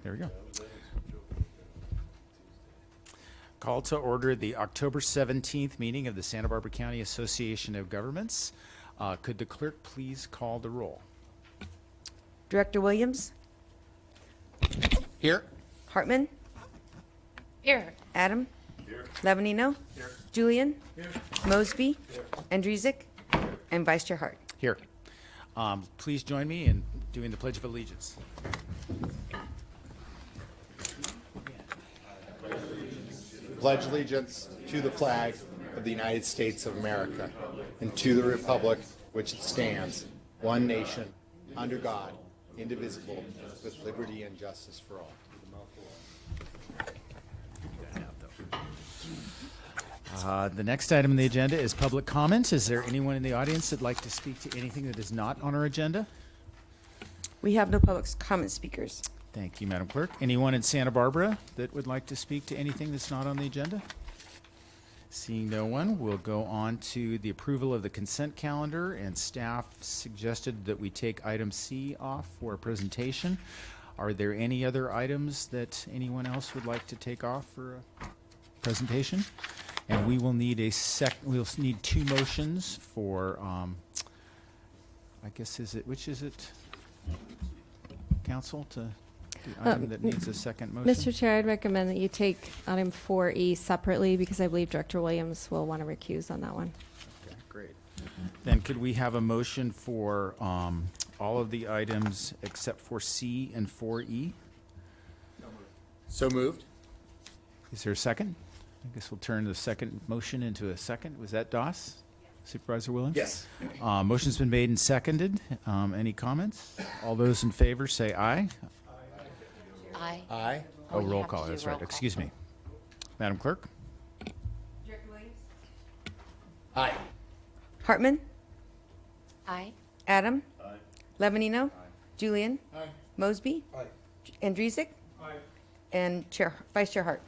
There we go. Call to order the October 17th meeting of the Santa Barbara County Association of Governments. Could the clerk please call the roll? Director Williams, Here. Hartman, Here. Adam, Levanino, Julian, Mosby, Andrezek, and Vice Chair Hart. Here. Please join me in doing the Pledge of Allegiance. Pledge allegiance to the flag of the United States of America and to the republic which it stands, one nation, under God, indivisible, with liberty and justice for all. The next item on the agenda is public comment. Is there anyone in the audience that'd like to speak to anything that is not on our agenda? We have no public comment speakers. Thank you, Madam Clerk. Anyone in Santa Barbara that would like to speak to anything that's not on the agenda? Seeing no one, we'll go on to the approval of the consent calendar, and staff suggested that we take item C off for a presentation. Are there any other items that anyone else would like to take off for a presentation? And we will need we'll need two motions for, I guess, which is it? Council, to the item that needs a second motion? Mr. Chair, I'd recommend that you take item 4E separately because I believe Director Williams will want to recuse on that one. Okay, great. Then could we have a motion for all of the items except for C and 4E? So moved. Is there a second? I guess we'll turn the second motion into a second. Was that Doss? Supervisor Williams? Yes. Motion's been made and seconded. Any comments? All those in favor say aye. Aye. Aye. Oh, you roll have to call, do that's roll right. call. Excuse me. Madam Clerk? Director Williams, Aye. Hartman, Aye. Adam, Levanino, Julian, Mosby, Andrezek, and Vice Chair Hart.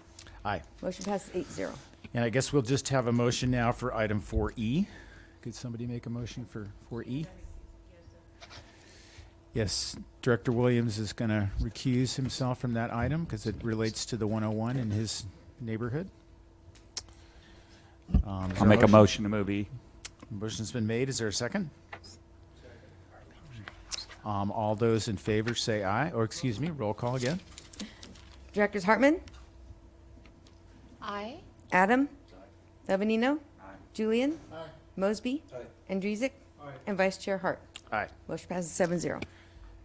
Aye. Motion passes 8-0. And I guess we'll just have a motion now for item 4E. Could somebody make a motion for 4E? Yes, Director Williams is going to recuse himself from that item because it relates to the 101 in his neighborhood. I'll make a motion to move E. Motion's been made. Is there a second? All those in favor say aye, or excuse me, roll call again. Directors Hartman, Aye. Adam, Levanino, Julian, Mosby, Andrezek, and Vice Chair Hart. Aye. Motion passes 7-0.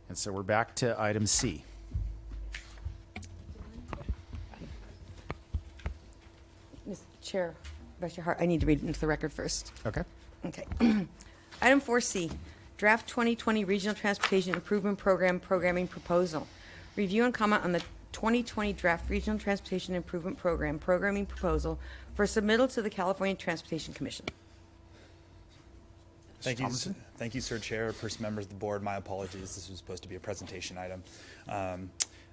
And so we're back to item C. Mr. Chair, Vice Chair Hart, I need to read it into the record first. Okay. Okay. Item 4C, Draft 2020 Regional Transportation Improvement Program Programming Proposal. Review and comment on the 2020 Draft Regional Transportation Improvement Program Programming Proposal for submittal to the California Transportation Commission. Thank you, Thomason? thank you, Sir Chair, person members of the board. My apologies. This was supposed to be a presentation item.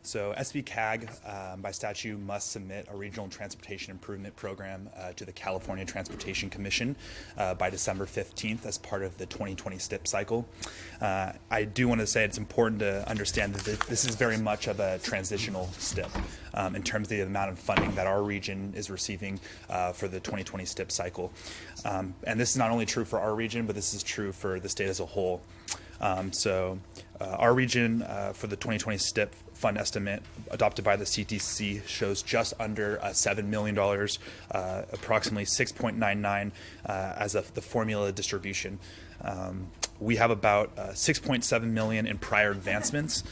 So SBCAG, by statute, must submit a regional transportation improvement program to the California Transportation Commission by December 15th as part of the 2020 STIP cycle. I do want to say it's important to understand that this is very much of a transitional STIP in terms of the amount of funding that our region is receiving for the 2020 STIP cycle. And this is not only true for our region, but this is true for the state as a whole. Our region for the 2020 STIP fund estimate adopted by the CTC shows just under $7 million, approximately 6.99 as of the formula distribution. We have about 6.7 million in prior advancements,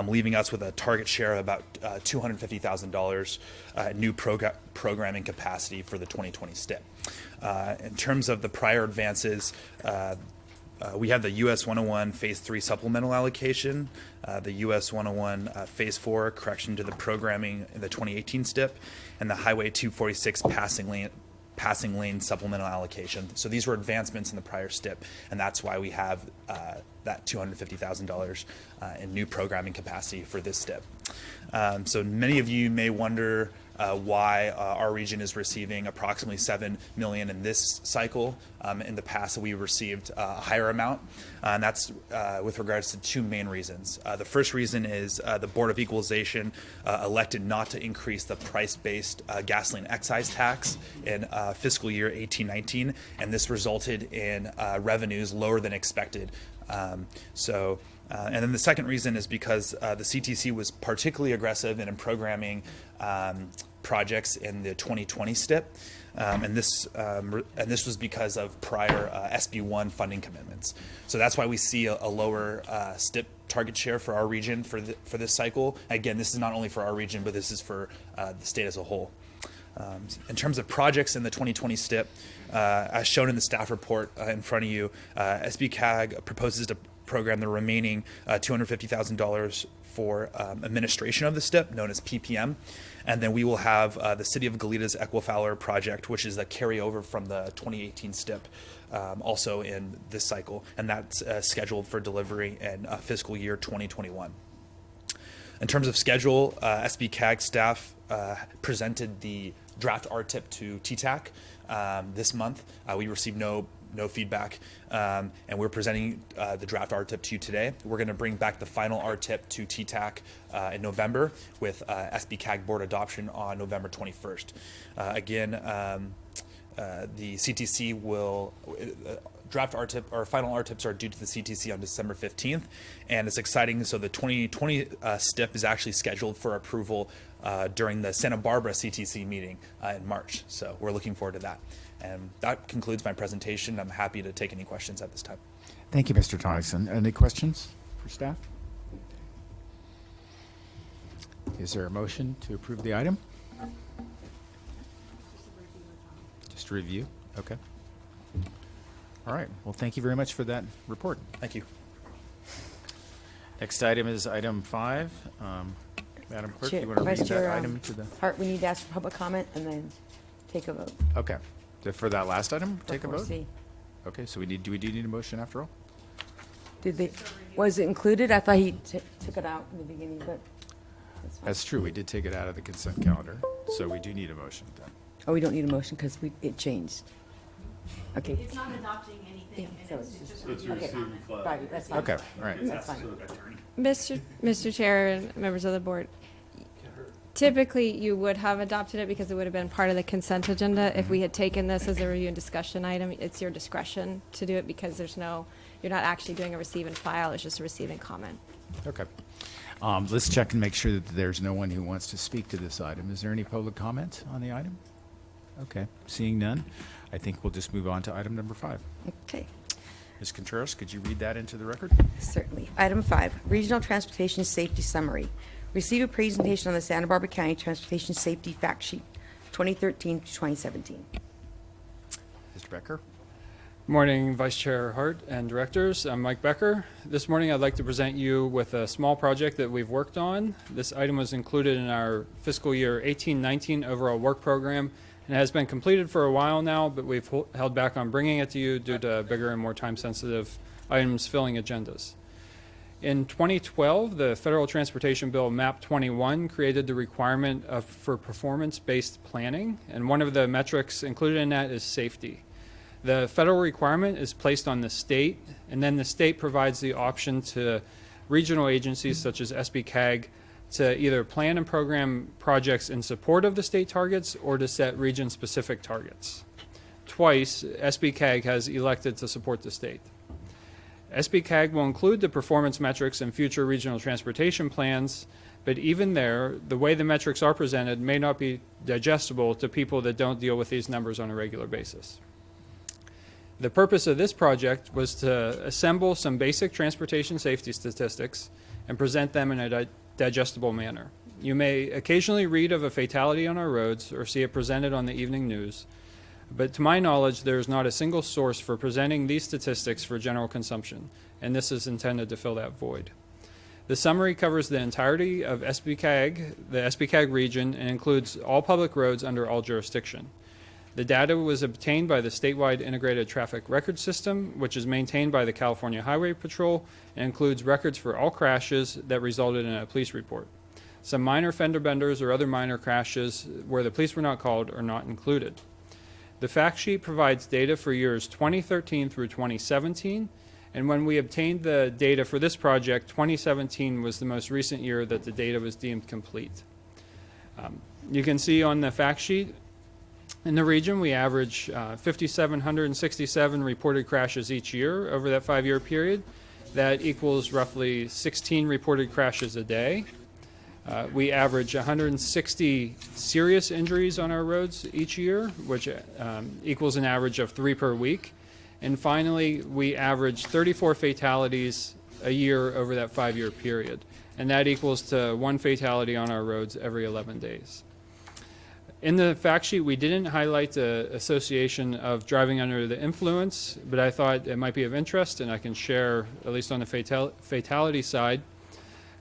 leaving us with a target share of about $250,000 new programming capacity for the 2020 STIP. In terms of the prior advances, we have the US 101 Phase 3 supplemental allocation, the US 101 Phase 4 correction to the programming in the 2018 STIP, and the Highway 246 passing lane supplemental allocation. So these were advancements in the prior STIP, and that's why we have that $250,000 in new programming capacity for this STIP. So many of you may wonder why our region is receiving approximately $7 million in this cycle. In the past, we received a higher amount, and that's with regards to two main reasons. The first reason is the Board of Equalization elected not to increase the price-based gasoline excise tax in fiscal year 18-19, and this resulted in revenues lower than expected. And then the second reason is because the CTC was particularly aggressive in programming projects in the 2020 STIP, and this was because of prior SB1 funding commitments. So that's why we see a lower STIP target share for our region for this cycle. Again, this is not only for our region, but this is for the state as a whole. In terms of projects in the 2020 STIP, as shown in the staff report in front of you, SBCAG proposes to program the remaining $250,000 for administration of the STIP, known as PPM. And then we will have the City of Goleta's Equifowler project, which is a carryover from the 2018 STIP, also in this cycle. And that's scheduled for delivery in fiscal year 2021. In terms of schedule, SBCAG staff presented the draft RTIP to TTAC this month. We received no feedback, and we're presenting the draft RTIP to you today. We're going to bring back the final RTIP to TTAC in November with SBCAG board adoption on November 21st. Again, the CTC will draft RTIP or final RTIPs are due to the CTC on December 15th, and it's exciting. So the 2020 STIP is actually scheduled for approval during the Santa Barbara CTC meeting in March. So we're looking forward to that. And that concludes my presentation. I'm happy to take any questions at this time. Thank you, Mr. Tonnison. Any questions for staff? Is there a motion to approve the item? Just a review? Okay. All right. Well, thank you very much for that report. Thank you. Next item is item 5. Madam Clerk, Chair- you want to read Vice that Chair, item to the... Hart, we need to ask for public comment and then take a vote. Okay. For that last item, take a for vote? 4C. Okay, so do we need a motion after all? Was it included? I thought he took it out in the beginning, but that's fine. That's true. We did take it out of the consent calendar, so we do need a motion then. Oh, we don't need a motion because it changed. Okay. It's not adopting anything, So and it's it's just okay. reviewing comment. Right, that's fine. Okay, all right. That's fine. Mr. Chair and members of the board, typically you would have adopted it because it would have been part of the consent agenda. If we had taken this as a review and discussion item, it's your discretion to do it because you're not actually doing a receive and file, it's just a receive and comment. Okay. Let's check and make sure that there's no one who wants to speak to this item. Is there any public comment on the item? Okay, seeing none, I think we'll just move on to item number 5. Okay, Ms. Contreras, could you read that into the record? certainly. Item 5, Regional Transportation Safety Summary. Receive a presentation on the Santa Barbara County Transportation Safety Fact Sheet, 2013 to 2017. Mr. Becker? Morning, Vice Chair Hart and directors. I'm Mike Becker. This morning I'd like to present you with a small project that we've worked on. This item was included in our fiscal year 18-19 overall work program and has been completed for a while now, but we've held back on bringing it to you due to bigger and more time-sensitive items filling agendas. In 2012, the Federal Transportation Bill MAP 21 created the requirement for performance-based planning, and one of the metrics included in that is safety. The federal requirement is placed on the state, and then the state provides the option to regional agencies such as SBCAG to either plan and program projects in support of the state targets or to set region-specific targets. Twice, SBCAG has elected to support the state. SBCAG will include the performance metrics in future regional transportation plans, but even there, the way the metrics are presented may not be digestible to people that don't deal with these numbers on a regular basis. The purpose of this project was to assemble some basic transportation safety statistics and present them in a digestible manner. You may occasionally read of a fatality on our roads or see it presented on the evening news, but to my knowledge, there is not a single source for presenting these statistics for general consumption, and this is intended to fill that void. The summary covers the entirety of SBCAG, the SBCAG region, and includes all public roads under all jurisdiction. The data was obtained by the statewide integrated traffic record system, which is maintained by the California Highway Patrol and includes records for all crashes that resulted in a police report. Some minor fender benders or other minor crashes where the police were not called are not included. The fact sheet provides data for years 2013 through 2017, and when we obtained the data for this project, 2017 was the most recent year that the data was deemed complete. You can see on the fact sheet, in the region, we average 5,767 reported crashes each year over that 5-year period. That equals roughly 16 reported crashes a day. We average 160 serious injuries on our roads each year, which equals an average of 3 per week. And finally, we average 34 fatalities a year over that 5-year period. And that equals to 1 fatality on our roads every 11 days. In the fact sheet, we didn't highlight the association of driving under the influence, but I thought it might be of interest, and I can share, at least on the fatality side,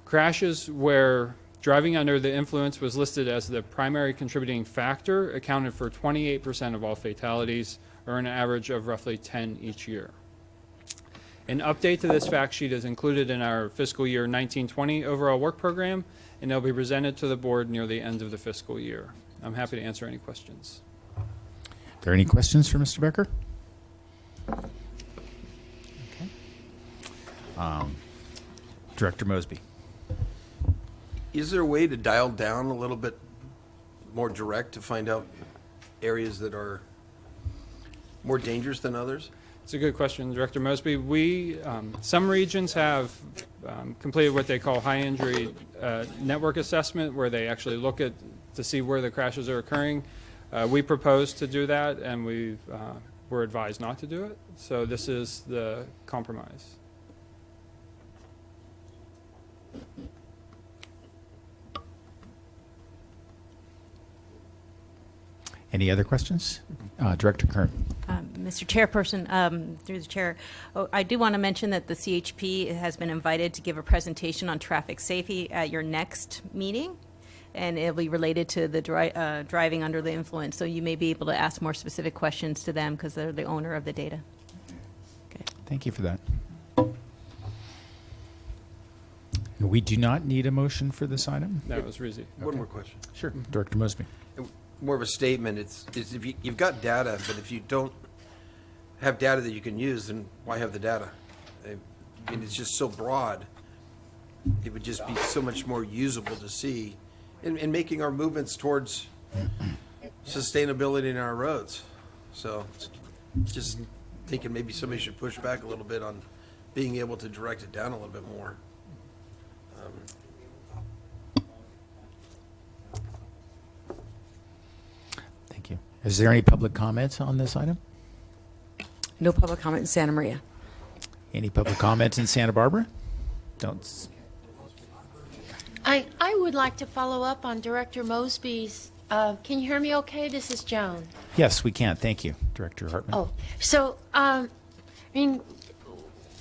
crashes where driving under the influence was listed as the primary contributing factor accounted for 28% of all fatalities, or an average of roughly 10 each year. An update to this fact sheet is included in our fiscal year 1920 overall work program, and they'll be presented to the board near the end of the fiscal year. I'm happy to answer any questions. Are there any questions for Mr. Becker? Okay. Director Mosby. Is there a way to dial down a little bit more direct to find out areas that are more dangerous than others? It's a good question, Director Mosby. Some regions have completed what they call high injury network assessment, where they actually look at to see where the crashes are occurring. We proposed to do that, and we were advised not to do it. So this is the compromise. Any other questions? Director Kern. Mr. Chairperson, through the chair, I do want to mention that the CHP has been invited to give a presentation on traffic safety at your next meeting, and it'll be related to the driving under the influence. So you may be able to ask more specific questions to them because they're the owner of the data. Okay. Thank you for that. And we do not need a motion for this item? That was Rizzi. One more question. Sure. Director Mosby. More of a statement. It's if you've got data, but if you don't have data that you can use, then why have the data? I mean, it's just so broad. It would just be so much more usable to see in making our movements towards sustainability in our roads. So just thinking maybe somebody should push back a little bit on being able to direct it down a little bit more. Thank you. Is there any public comments on this item? No public comment in Santa Maria. Any public comment in Santa Barbara? Don't. I would like to follow up on Director Mosby's. Can you hear me okay? This is Joan. Yes, we can. Thank you, Director Hartman. Oh, so, I mean,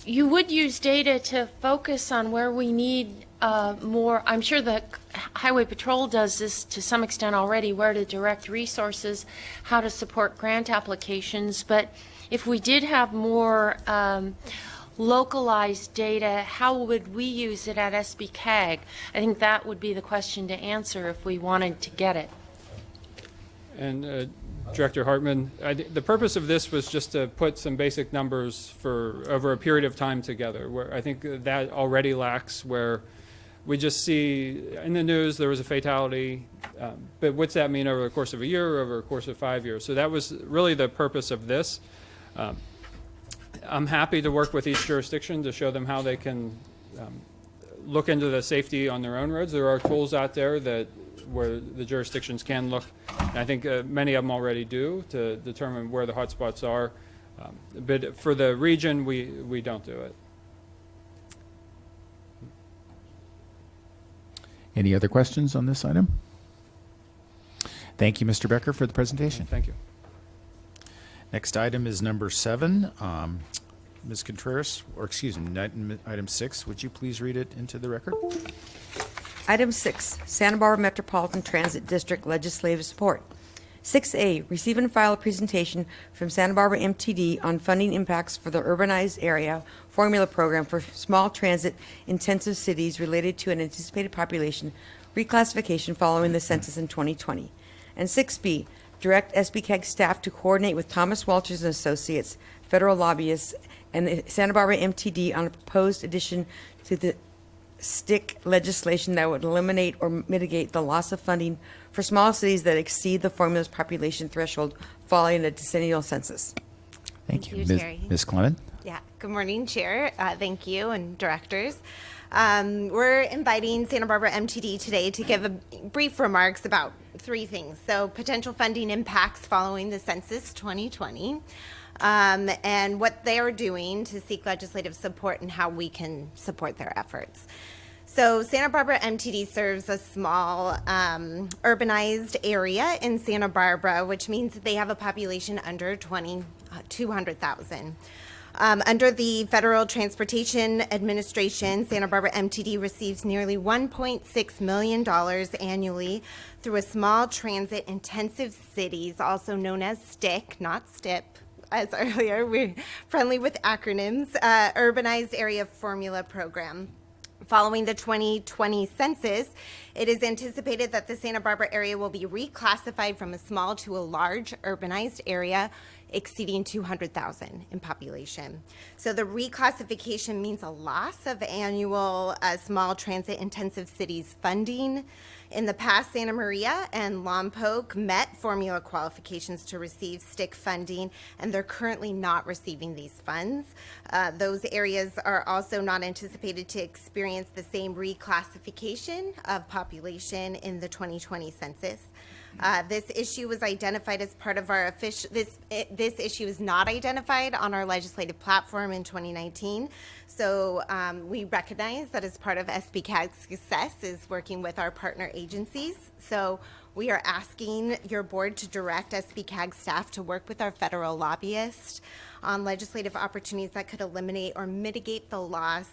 you would use data to focus on where we need more. I'm sure the Highway Patrol does this to some extent already, where to direct resources, how to support grant applications. But if we did have more localized data, how would we use it at SBCAG? I think that would be the question to answer if we wanted to get it. And Director Hartman, the purpose of this was just to put some basic numbers for over a period of time together, where I think that already lacks, where we just see in the news there was a fatality, but what's that mean over the course of a year or over the course of 5 years? So that was really the purpose of this. I'm happy to work with each jurisdiction to show them how they can look into the safety on their own roads. There are tools out there that where the jurisdictions can look, and I think many of them already do, to determine where the hotspots are. But for the region, we don't do it. Any other questions on this item? Thank you, Mr. Becker, for the presentation. Thank you. Next item is number 7. Ms. Contreras, or excuse me, item 6, would you please read it into the record? Item 6, Santa Barbara Metropolitan Transit District Legislative Support. 6A, receive and file a presentation from Santa Barbara MTD on funding impacts for the Urbanized Area Formula Program for small transit-intensive cities related to an anticipated population reclassification following the census in 2020. And 6B, direct SBCAG staff to coordinate with Thomas Walters and Associates, federal lobbyists, and the Santa Barbara MTD on a proposed addition to the STIC legislation that would eliminate or mitigate the loss of funding for small cities that exceed the formula's population threshold following a decennial census. Thank you. you, Ms. Terry. Ms. Clement? Yeah, good morning, Chair. Thank you, and directors. We're inviting Santa Barbara MTD today to give brief remarks about three things. So potential funding impacts following the census 2020, and what they are doing to seek legislative support and how we can support their efforts. So Santa Barbara MTD serves a small urbanized area in Santa Barbara, which means that they have a population under 200,000. Under the Federal Transportation Administration, Santa Barbara MTD receives nearly $1.6 million annually through a small transit intensive cities, also known as STIC, not STIP, as earlier. We're friendly with acronyms, Urbanized Area Formula Program. Following the 2020 census, it is anticipated that the Santa Barbara area will be reclassified from a small to a large urbanized area exceeding 200,000 in population. So the reclassification means a loss of annual small transit intensive cities funding. In the past, Santa Maria and Lompoc met formula qualifications to receive STIC funding, and they're currently not receiving these funds. Those areas are also not anticipated to experience the same reclassification of population in the 2020 census. This issue was identified as part of our official, this issue is not identified on our legislative platform in 2019. So we recognize that as part of SBCAG's success is working with our partner agencies. So we are asking your board to direct SBCAG staff to work with our federal lobbyists on legislative opportunities that could eliminate or mitigate the loss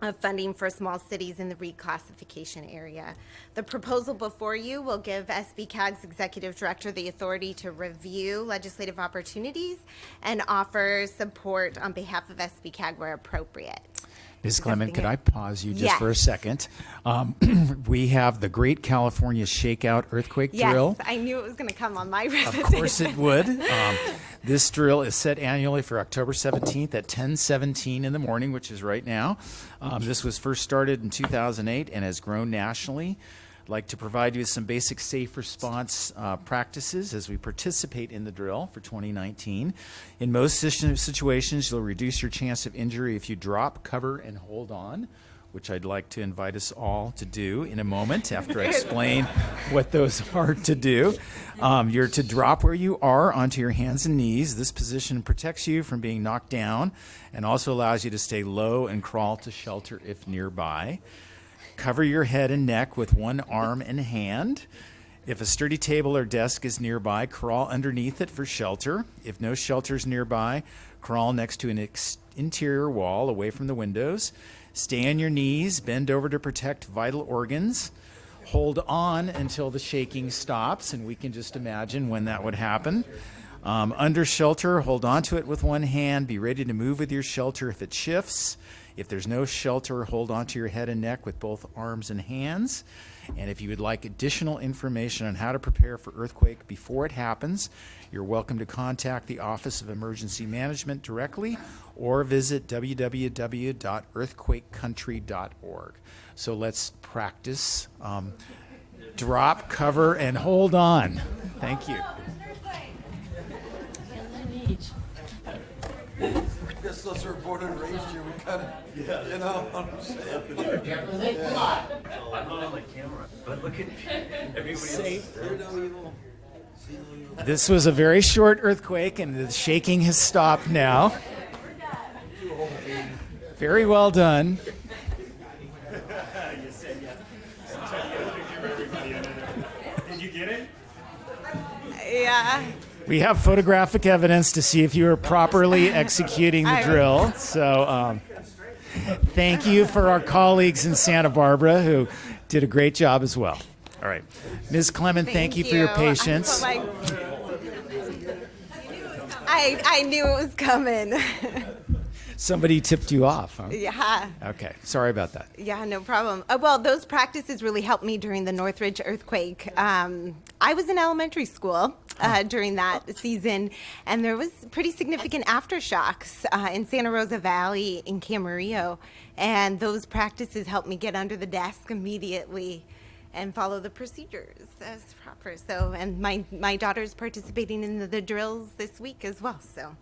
of funding for small cities in the reclassification area. The proposal before you will give SBCAG's executive director the authority to review legislative opportunities and offer support on behalf of SBCAG where appropriate. Ms. Clement, could Something- I pause you just Yes. for a second? We have the Great California Shakeout earthquake Yes, drill. I knew it was going to come on my Of presentation. course it would. This drill is set annually for October 17th at 10:17 in the morning, which is right now. This was first started in 2008 and has grown nationally. I'd like to provide you with some basic safe response practices as we participate in the drill for 2019. In most situations, you'll reduce your chance of injury if you drop, cover, and hold on, which I'd like to invite us all to do in a moment after I explain what those are to do. You're to drop where you are onto your hands and knees. This position protects you from being knocked down and also allows you to stay low and crawl to shelter if nearby. Cover your head and neck with one arm and hand. If a sturdy table or desk is nearby, crawl underneath it for shelter. If no shelter is nearby, crawl next to an interior wall away from the windows. Stay on your knees, bend over to protect vital organs. Hold on until the shaking stops, and we can just imagine when that would happen. Under shelter, hold on to it with one hand. Be ready to move with your shelter if it shifts. If there's no shelter, hold on to your head and neck with both arms and hands. And if you would like additional information on how to prepare for earthquake before it happens, you're welcome to contact the Office of Emergency Management directly or visit www.earthquakecountry.org. So let's practice. Drop, cover, and hold on. Thank you. Just those who are born and raised here, we kind of, you know what I'm saying? This was a very short earthquake, and the shaking has stopped now. Very well done. Did you get it? Yeah. We have photographic evidence to see if you are properly executing the drill. So thank you for our colleagues in Santa Barbara who did a great job as well. All right. Ms. Clement, thank you for your patience. I knew it was coming. Somebody tipped you off, huh? Yeah. Okay, sorry about that. Yeah, no problem. Well, those practices really helped me during the Northridge earthquake. I was in elementary school during that season, and there was pretty significant aftershocks in Santa Rosa Valley, in Camarillo, and those practices helped me get under the desk immediately and follow the procedures as proper. So, and my daughter's participating in the drills this week as well, so.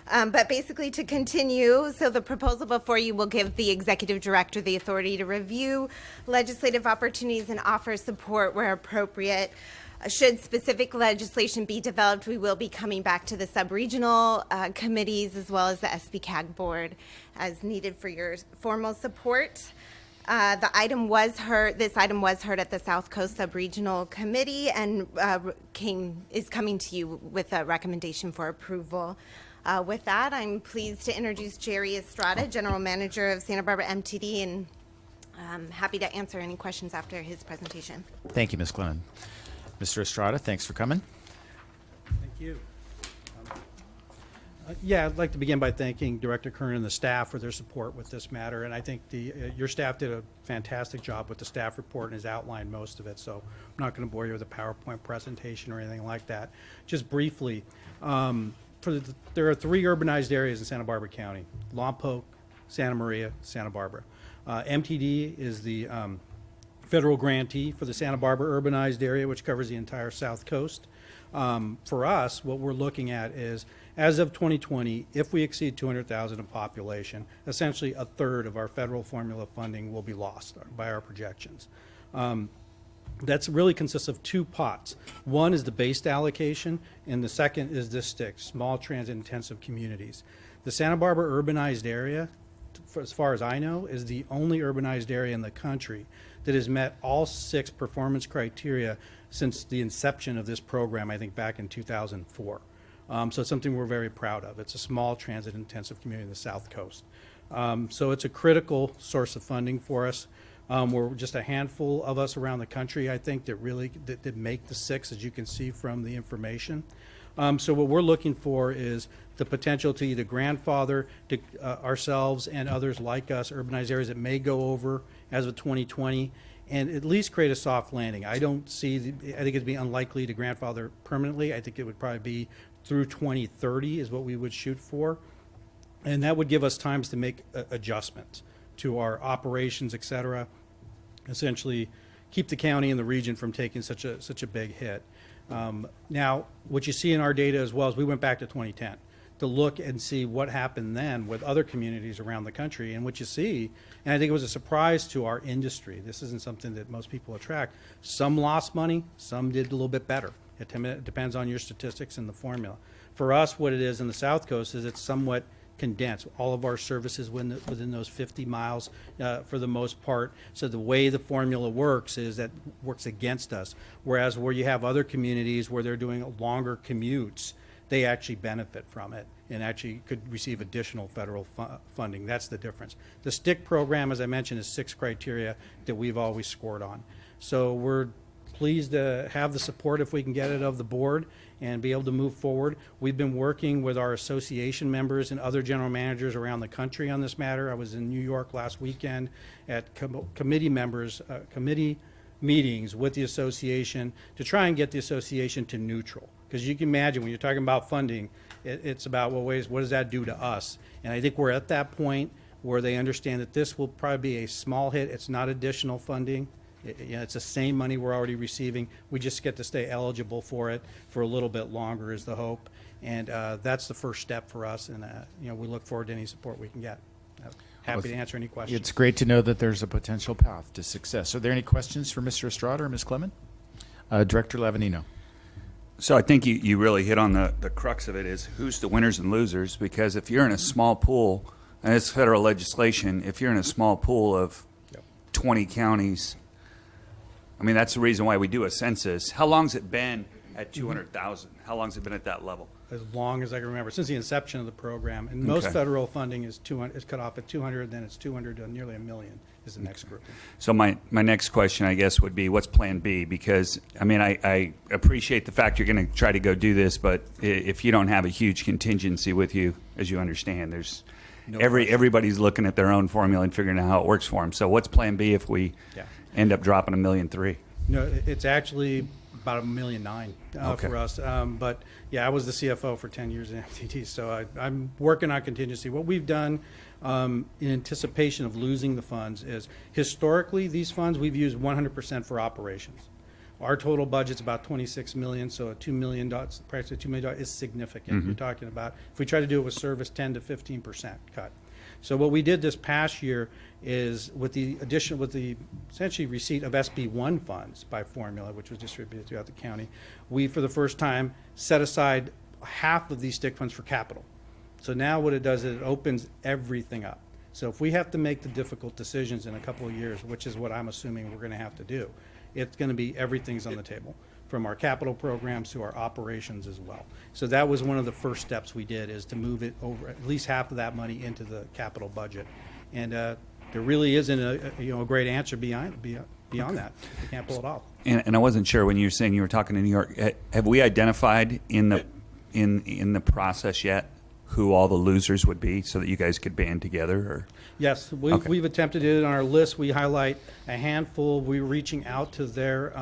But basically, to continue, so the proposal before you will give the executive director the authority to review legislative opportunities and offer support where appropriate. Should specific legislation be developed, we will be coming back to the sub-regional committees as well as the SBCAG board as needed for your formal support. This item was heard at the South Coast Sub-Regional Committee and is coming to you with a recommendation for approval. With that, I'm pleased to introduce Jerry Estrada, General Manager of Santa Barbara MTD, and I'm happy to answer any questions after his presentation. Thank you, Ms. Glennon. Mr. Estrada, thanks for coming. Thank you. Yeah, I'd like to begin by thanking Director Kern and the staff for their support with this matter, and I think your staff did a fantastic job with the staff report and has outlined most of it, so I'm not going to bore you with a PowerPoint presentation or anything like that. Just briefly, there are 3 urbanized areas in Santa Barbara County: Lompoc, Santa Maria, Santa Barbara. MTD is the federal grantee for the Santa Barbara urbanized area, which covers the entire South Coast. For us, what we're looking at is, as of 2020, if we exceed 200,000 in population, essentially a third of our federal formula funding will be lost by our projections. That really consists of 2 pots. One is the based allocation, and the second is this STIC, small transit intensive communities. The Santa Barbara urbanized area, as far as I know, is the only urbanized area in the country that has met all 6 performance criteria since the inception of this program, I think back in 2004. So it's something we're very proud of. It's a small transit intensive community in the South Coast. So it's a critical source of funding for us. We're just a handful of us around the country, I think, that make the 6, as you can see from the information. So what we're looking for is the potential to either grandfather to ourselves and others like us, urbanized areas that may go over as of 2020, and at least create a soft landing. I think it'd be unlikely to grandfather permanently. I think it would probably be through 2030 is what we would shoot for. And that would give us times to make adjustments to our operations, et cetera. Essentially keep the county and the region from taking such a big hit. Now, what you see in our data as well is we went back to 2010 to look and see what happened then with other communities around the country. And what you see, and I think it was a surprise to our industry, this isn't something that most people attract, some lost money, some did a little bit better. It depends on your statistics and the formula. For us, what it is in the South Coast is it's somewhat condensed. All of our services within those 50 miles for the most part. So the way the formula works is that works against us. Whereas where you have other communities where they're doing longer commutes, they actually benefit from it and actually could receive additional federal funding. That's the difference. The STIC program, as I mentioned, is 6 criteria that we've always scored on. So we're pleased to have the support, if we can get it, of the board and be able to move forward. We've been working with our association members and other general managers around the country on this matter. I was in New York last weekend at committee meetings with the association to try and get the association to neutral. Because you can imagine when you're talking about funding, it's about what does that do to us? And I think we're at that point where they understand that this will probably be a small hit. It's not additional funding. It's the same money we're already receiving. We just get to stay eligible for it for a little bit longer is the hope. And that's the first step for us. And we look forward to any support we can get. Happy to answer any questions. It's great to know that there's a potential path to success. Are there any questions for Mr. Estrada or Ms. Clement? Director Lavanino. So I think you really hit on the crux of it is who's the winners and losers, because if you're in a small pool, and it's federal legislation, if you're in a small pool of 20 counties, I mean, that's the reason why we do a census. How long's it been at 200,000? How long's it been at that level? As long as I can remember, since the inception of the program. And most federal funding is cut off at 200, then it's 200 to nearly 1 million is the next group. So my next question, I guess, would be what's plan B? Because, I mean, I appreciate the fact you're going to try to go do this, but if you don't have a huge contingency with you, as you understand, everybody's looking at their own formula and figuring out how it works for them. So what's Plan B if we end up dropping $1.3 million? No, it's actually about $1.9 million Okay. for us. But yeah, I was the CFO for 10 years in MTD, so I'm working on contingency. What we've done in anticipation of losing the funds is historically these funds we've used 100% for operations. Our total budget's about 26 million, so a $2 million, price of $2 million is significant. You're talking about, if we try to do it with service, 10 to 15% cut. So what we did this past year is with the essentially receipt of SB1 funds by formula, which was distributed throughout the county, we, for the first time, set aside half of these stick funds for capital. So now what it does is it opens everything up. So if we have to make the difficult decisions in a couple of years, which is what I'm assuming we're going to have to do, it's going to be everything's on the table, from our capital programs to our operations as well. So that was one of the first steps we did, is to move it over, at least half of that money into the capital budget. And there really isn't a great answer beyond that. We can't pull it off. And I wasn't sure when you were saying you were talking to New York. Have we identified in the process yet who all the losers would be, so that you guys could band together? Or? Yes, we've attempted it. On our list, we highlight a handful. We're reaching out to their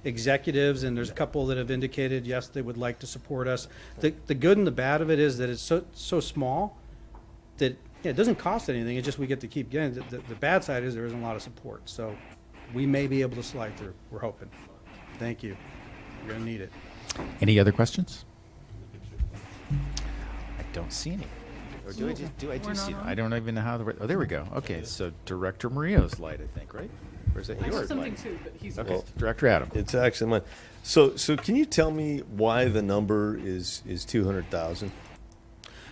executives, and there's a couple that have indicated, yes, they would like to support us. The good and the bad of it is that it's so small that it doesn't cost anything. It's just we get to keep getting. The bad side is there isn't a lot of support. So we may be able to slide through. We're hoping. Thank you. You're going to need it. Any other questions? I don't see any. Or do I do see them? I don't even know how oh, there we go. Okay, so Director Murillo's light, I think, right? Or is that yours? Something too, but he's okay. Well, Director Adam. It's actually mine. So can you tell me why the number is 200,000?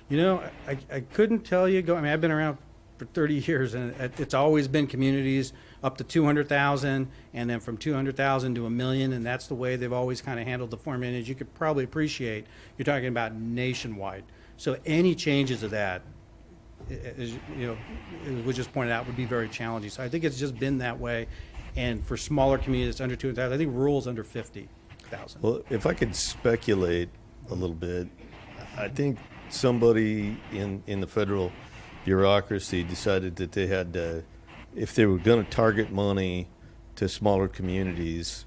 You know, I couldn't tell you. I mean, I've been around for 30 years, and it's always been communities up to 200,000, and then from 200,000 to $1 million, and that's the way they've always kind of handled the formula. And as you could probably appreciate, you're talking about nationwide. So any changes of that, as was just pointed out, would be very challenging. So I think it's just been that way. And for smaller communities under 200,000, I think rules under 50,000. Well, if I could speculate a little bit, I think somebody in the federal bureaucracy decided that they had to, if they were going to target money to smaller communities,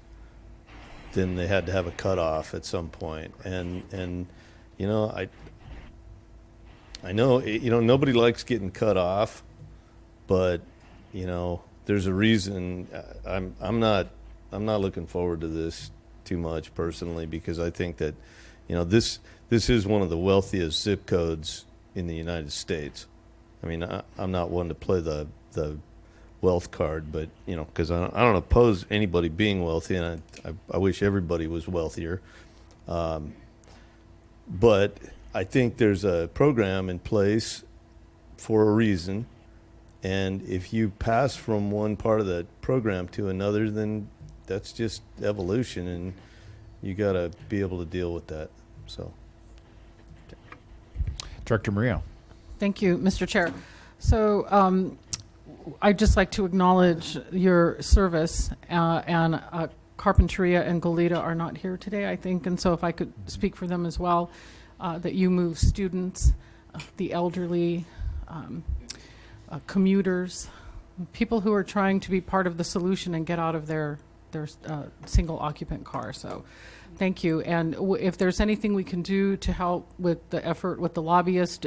then they had to have a cutoff at some point. And I know, nobody likes getting cut off, but, there's a reason. I'm not looking forward to this too much personally, because I think that, this is one of the wealthiest zip codes in the United States. I mean, I'm not one to play the wealth card, but, because I don't oppose anybody being wealthy, and I wish everybody was wealthier. But I think there's a program in place for a reason, and if you pass from one part of the program to another, then that's just evolution, and you got to be able to deal with that. So, Director Murillo. Thank you, Mr. Chair. So I'd just like to acknowledge your service, and Carpinteria and Goleta are not here today, I think, and so if I could speak for them as well. That you move students, the elderly, commuters, people who are trying to be part of the solution and get out of their single occupant car. So thank you. And if there's anything we can do to help with the effort with the lobbyists,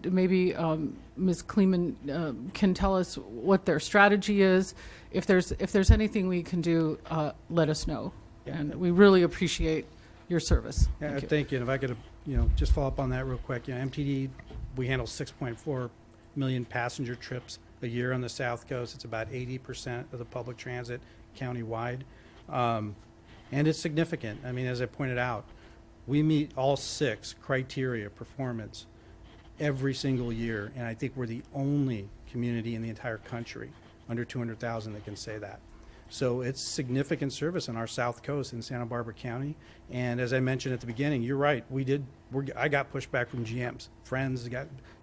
maybe Ms. Kleeman can tell us what their strategy is. If there's anything we can do, let us know. And we really appreciate your service. Thank you. And if I could just follow up on that real quick. MTD, we handle 6.4 million passenger trips a year on the South Coast. It's about 80% of the public transit countywide. And it's significant. I mean, as I pointed out, we meet all 6 criteria performance every single year. And I think we're the only community in the entire country under 200,000 that can say that. So it's significant service on our South Coast in Santa Barbara County. And as I mentioned at the beginning, you're right. I got pushback from GMs, friends,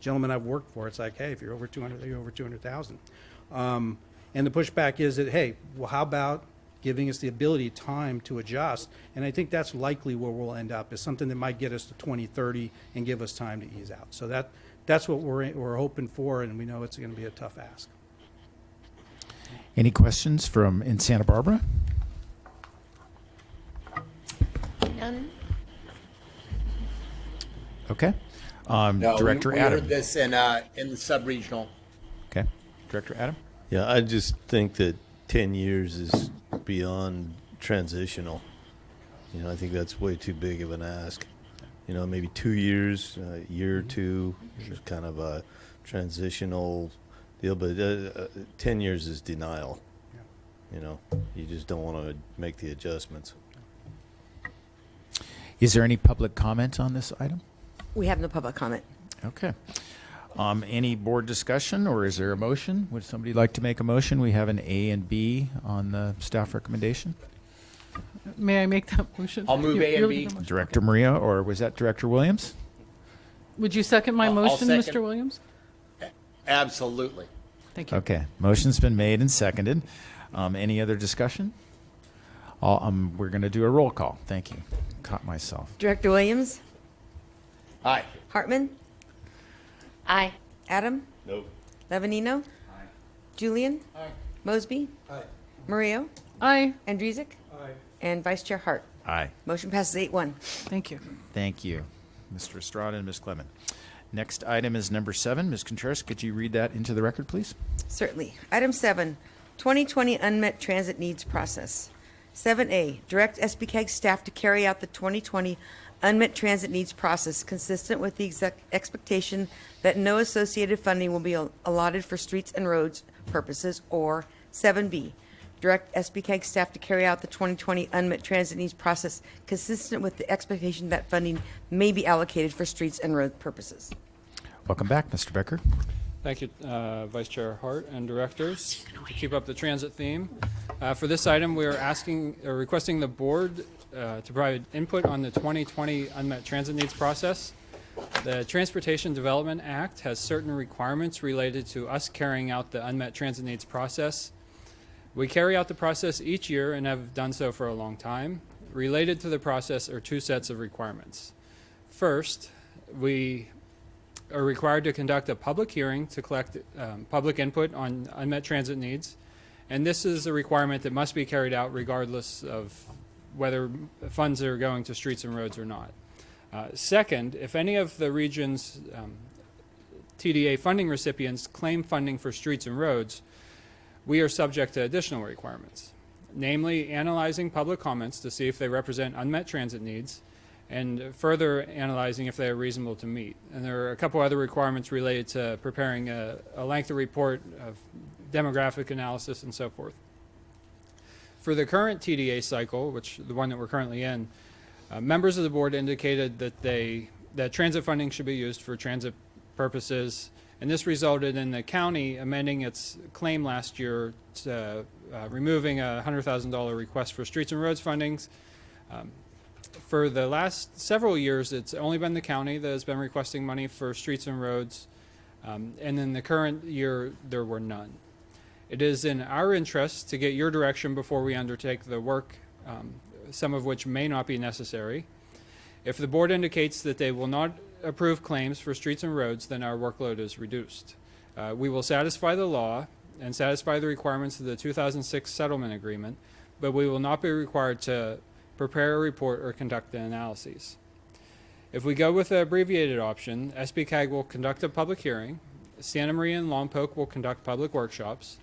gentlemen I've worked for. It's like, hey, if you're over 200, you're over 200,000. And the pushback is that, hey, well, how about giving us the ability, time to adjust? And I think that's likely where we'll end up, is something that might get us to 2030 and give us time to ease out. So that's what we're hoping for, and we know it's going to be a tough ask. Any questions from in Santa Barbara? None? Okay. No, Director we Adam. heard this in the sub-regional. Okay. Director Adam? Yeah, I just think that 10 years is beyond transitional. You know, I think that's way too big of an ask. You know, maybe 2 years, a year or two, is kind of a transitional deal, but 10 years is denial. You know, you just don't want to make the adjustments. Is there any public comment on this item? We have no public comment. Okay. Any board discussion, or is there a motion? Would somebody like to make a motion? We have an A and B on the staff recommendation. May I make that motion? I'll move A and B. Director Maria, or was that Director Williams? Would you second my I'll motion, second. Mr. Williams? Absolutely. Thank you. Okay. Motion's been made and seconded. Any other discussion? We're going to do a roll call. Thank you. Caught myself. Director Williams? Aye. Hartman? Aye. Adam? Nope. Levanino? Aye. Julian? Aye. Mosby? Aye. Murillo? Aye. Andrezek? Aye. And Vice Chair Hart. Aye. Motion passes 8-1. Thank you. Thank you, Mr. Estrada and Ms. Clement. Next item is number 7. Ms. Contreras, could you read that into the record, please? Certainly. Item 7, 2020 Unmet Transit Needs Process. 7A, direct SBCAG staff to carry out the 2020 Unmet Transit Needs Process consistent with the expectation that no associated funding will be allotted for streets and roads purposes, or 7B, direct SBCAG staff to carry out the 2020 Unmet Transit Needs Process consistent with the expectation that funding may be allocated for streets and road purposes. Welcome back, Mr. Becker. Thank you, Vice Chair Hart and directors. To keep up the transit theme, for this item, we are requesting the board to provide input on the 2020 Unmet Transit Needs Process. The Transportation Development Act has certain requirements related to us carrying out the Unmet Transit Needs Process. We carry out the process each year and have done so for a long time. Related to the process are 2 sets of requirements. First, we are required to conduct a public hearing to collect public input on unmet transit needs. And this is a requirement that must be carried out regardless of whether funds are going to streets and roads or not. Second, if any of the region's TDA funding recipients claim funding for streets and roads, we are subject to additional requirements, namely analyzing public comments to see if they represent unmet transit needs, and further analyzing if they are reasonable to meet. And there are a couple other requirements related to preparing a lengthy report of demographic analysis and so forth. For the current TDA cycle, which the one that we're currently in, members of the board indicated that transit funding should be used for transit purposes, and this resulted in the county amending its claim last year to removing a $100,000 request for streets and roads fundings. For the last several years, it's only been the county that has been requesting money for streets and roads, and in the current year, there were none. It is in our interest to get your direction before we undertake the work, some of which may not be necessary. If the board indicates that they will not approve claims for streets and roads, then our workload is reduced. We will satisfy the law and satisfy the requirements of the 2006 settlement agreement, but we will not be required to prepare a report or conduct the analyses. If we go with the abbreviated option, SBCAG will conduct a public hearing, Santa Maria and Lompoc will conduct public workshops,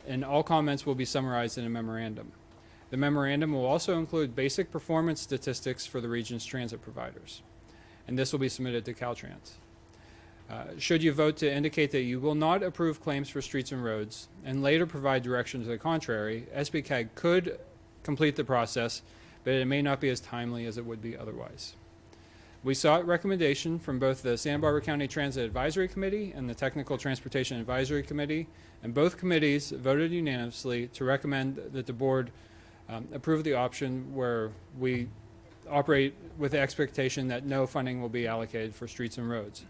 and all comments will be summarized in a memorandum. The memorandum will also include basic performance statistics for the region's transit providers, and this will be submitted to Caltrans. Should you vote to indicate that you will not approve claims for streets and roads and later provide direction to the contrary, SBCAG could complete the process, but it may not be as timely as it would be otherwise. We sought recommendation from both the Santa Barbara County Transit Advisory Committee and the Technical Transportation Advisory Committee, and both committees voted unanimously to recommend that the board approve the option where we operate with the expectation that no funding will be allocated for streets and roads.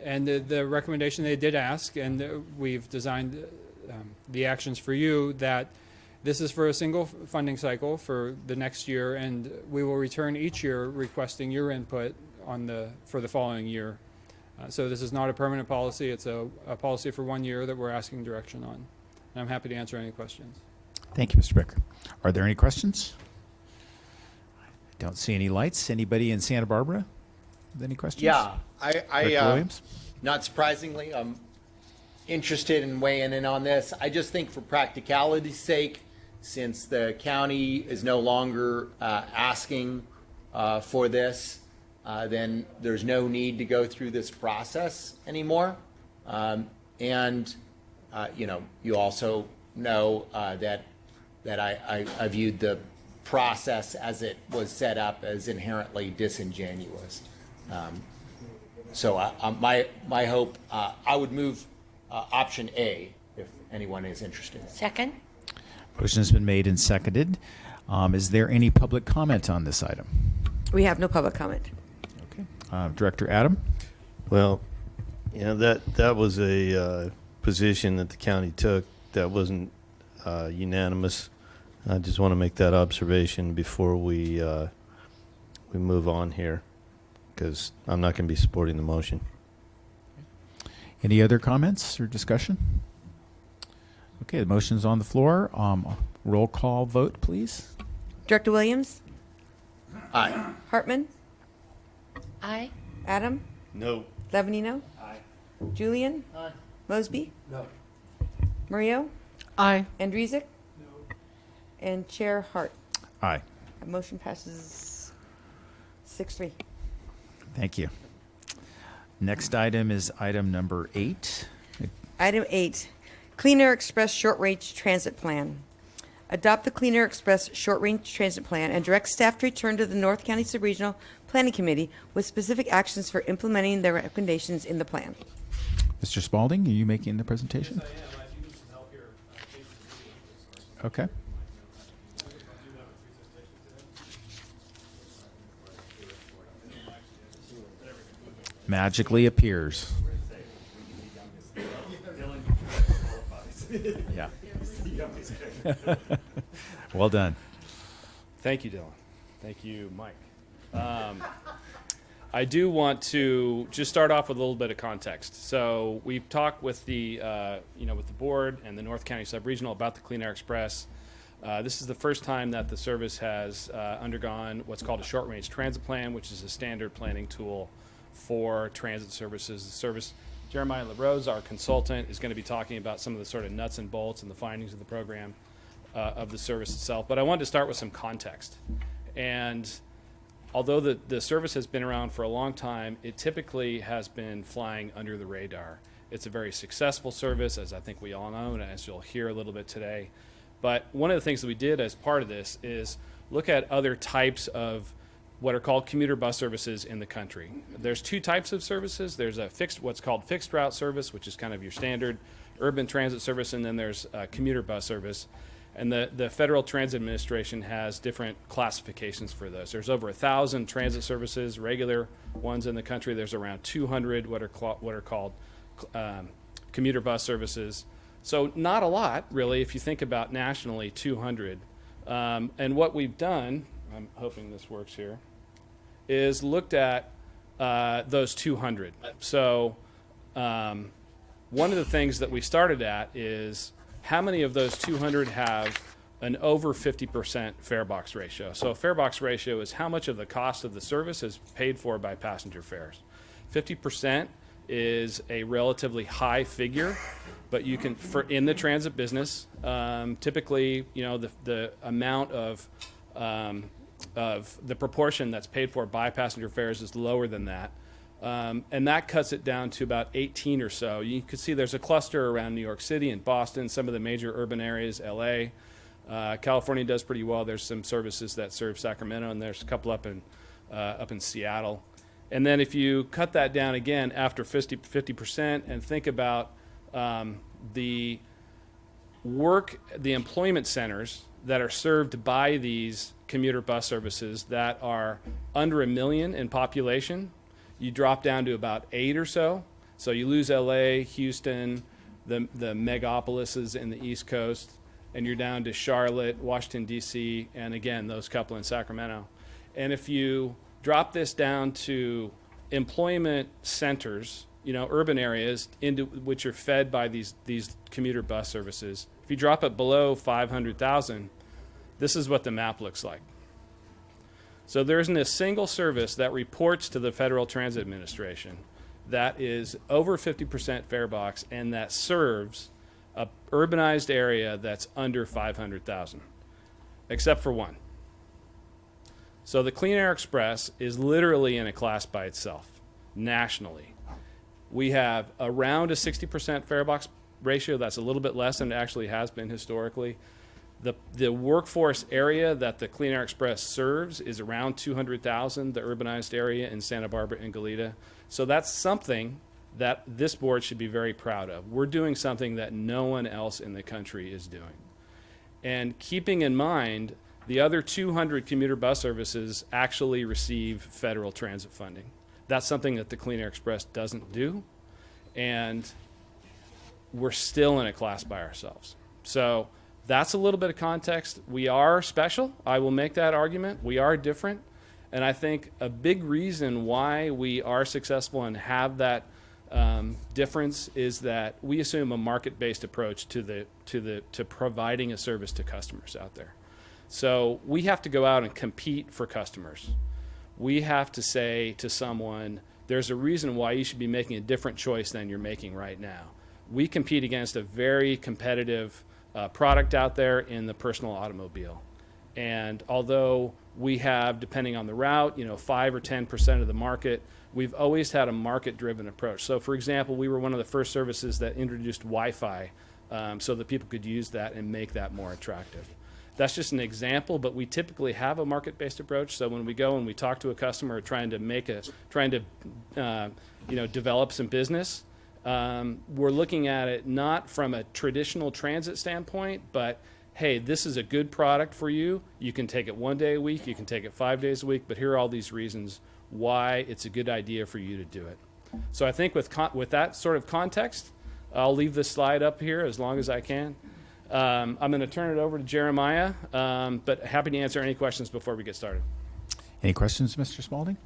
And the recommendation they did ask, and we've designed the actions for you, that this is for a single funding cycle for the next year, and we will return each year requesting your input on for the following year So this is not a permanent policy. It's a policy for 1 year that we're asking direction on. And I'm happy to answer any questions. Thank you, Mr. Becker. Are there any questions? Don't see any lights. Anybody in Santa Barbara with any questions? Yeah, Director Williams? not surprisingly, I'm interested in weighing in on this. I just think for practicality's sake, since the county is no longer asking for this, then there's no need to go through this process anymore. And you also know that I viewed the process as it was set up as inherently disingenuous. So my hope, I would move option A if anyone is interested. Second? Motion has been made and seconded. Is there any public comment on this item? We have no public comment. Okay. Director Adam? Well, that was a position that the county took that wasn't unanimous. I just want to make that observation before we move on here, because I'm not going to be supporting the motion. Any other comments or discussion? Okay, the motion's on the floor. Roll call vote, please. Director Williams? Aye. Hartman? Aye. Adam? No. Levanino? Aye. Julian? Aye. Mosby? No. Murillo? Aye. Andrezek? No. And Chair Hart. Aye. The motion passes 6-3. Thank you. Next item is item number 8. Item 8, Clean Air Express Short Range Transit Plan. Adopt the Clean Air Express Short Range Transit Plan and direct staff to return to the North County Subregional Planning Committee with specific actions for implementing the recommendations in the plan. Mr. Spalding, are you making the presentation? Yes, I am. I do need some help here. Okay. Magically appears. Yeah. Well done. Thank you, Dylan. Thank you, Mike. I do want to just start off with a little bit of context. So we've talked with the with the board and the North County Subregional about the Clean Air Express. This is the first time that the service has undergone what's called a short-range transit plan, which is a standard planning tool for transit services. The service, Jeremiah LaRose, our consultant, is going to be talking about some of the sort of nuts and bolts and the findings of the program of the service itself. But I wanted to start with some context. And although the service has been around for a long time, it typically has been flying under the radar. It's a very successful service, as I think we all know, and as you'll hear a little bit today. But one of the things that we did as part of this is look at other types of what are called commuter bus services in the country. There's two types of services. There's a what's called fixed route service, which is kind of your standard urban transit service, and then there's a commuter bus service. And the Federal Transit Administration has different classifications for those. There's over 1,000 transit services, regular ones in the country. There's around 200 what are called commuter bus services. So not a lot, really, if you think about nationally, 200. And what we've done, I'm hoping this works here, is looked at those 200. So one of the things that we started at is how many of those 200 have an over 50% fare box ratio. So a fare box ratio is how much of the cost of the service is paid for by passenger fares. 50% is a relatively high figure, but you can, in the transit business, typically, the amount of the proportion that's paid for by passenger fares is lower than that. And that cuts it down to about 18 or so. You can see there's a cluster around New York City and Boston, some of the major urban areas, LA. California does pretty well. There's some services that serve Sacramento, and there's a couple up in Seattle. And then if you cut that down again after 50% and think about the employment centers that are served by these commuter bus services that are under 1 million in population, you drop down to about 8 or so. So you lose LA, Houston, the megapolises in the East Coast, and you're down to Charlotte, Washington, D.C., and again, those couple in Sacramento. And if you drop this down to employment centers urban areas into which are fed by these commuter bus services. If you drop it below 500,000, this is what the map looks like. So there isn't a single service that reports to the Federal Transit Administration that is over 50% fare box and that serves a urbanized area that's under 500,000, except for one. So the Clean Air Express is literally in a class by itself nationally. We have around a 60% fare box ratio. That's a little bit less than it actually has been historically. The workforce area that the Clean Air Express serves is around 200,000, the urbanized area in Santa Barbara and Goleta. So that's something that this board should be very proud of. We're doing something that no one else in the country is doing. And keeping in mind, the other 200 commuter bus services actually receive federal transit funding. That's something that the Clean Air Express doesn't do. And we're still in a class by ourselves. So that's a little bit of context. We are special. I will make that argument. We are different. And I think a big reason why we are successful and have that difference is that we assume a market-based approach to providing a service to customers out there. So we have to go out and compete for customers. We have to say to someone, there's a reason why you should be making a different choice than you're making right now. We compete against a very competitive product out there in the personal automobile. And although we have, depending on the route, 5 or 10% of the market, we've always had a market-driven approach. So for example, we were one of the first services that introduced Wi-Fi so that people could use that and make that more attractive. That's just an example, but we typically have a market-based approach. So when we go and we talk to a customer trying to develop some business, we're looking at it not from a traditional transit standpoint, but hey, this is a good product for you. You can take it 1 day a week, you can take it 5 days a week, but here are all these reasons why it's a good idea for you to do it. So I think with that sort of context, I'll leave this slide up here as long as I can. I'm going to turn it over to Jeremiah, but happy to answer any questions before we get started. Any questions, Mr. Spalding?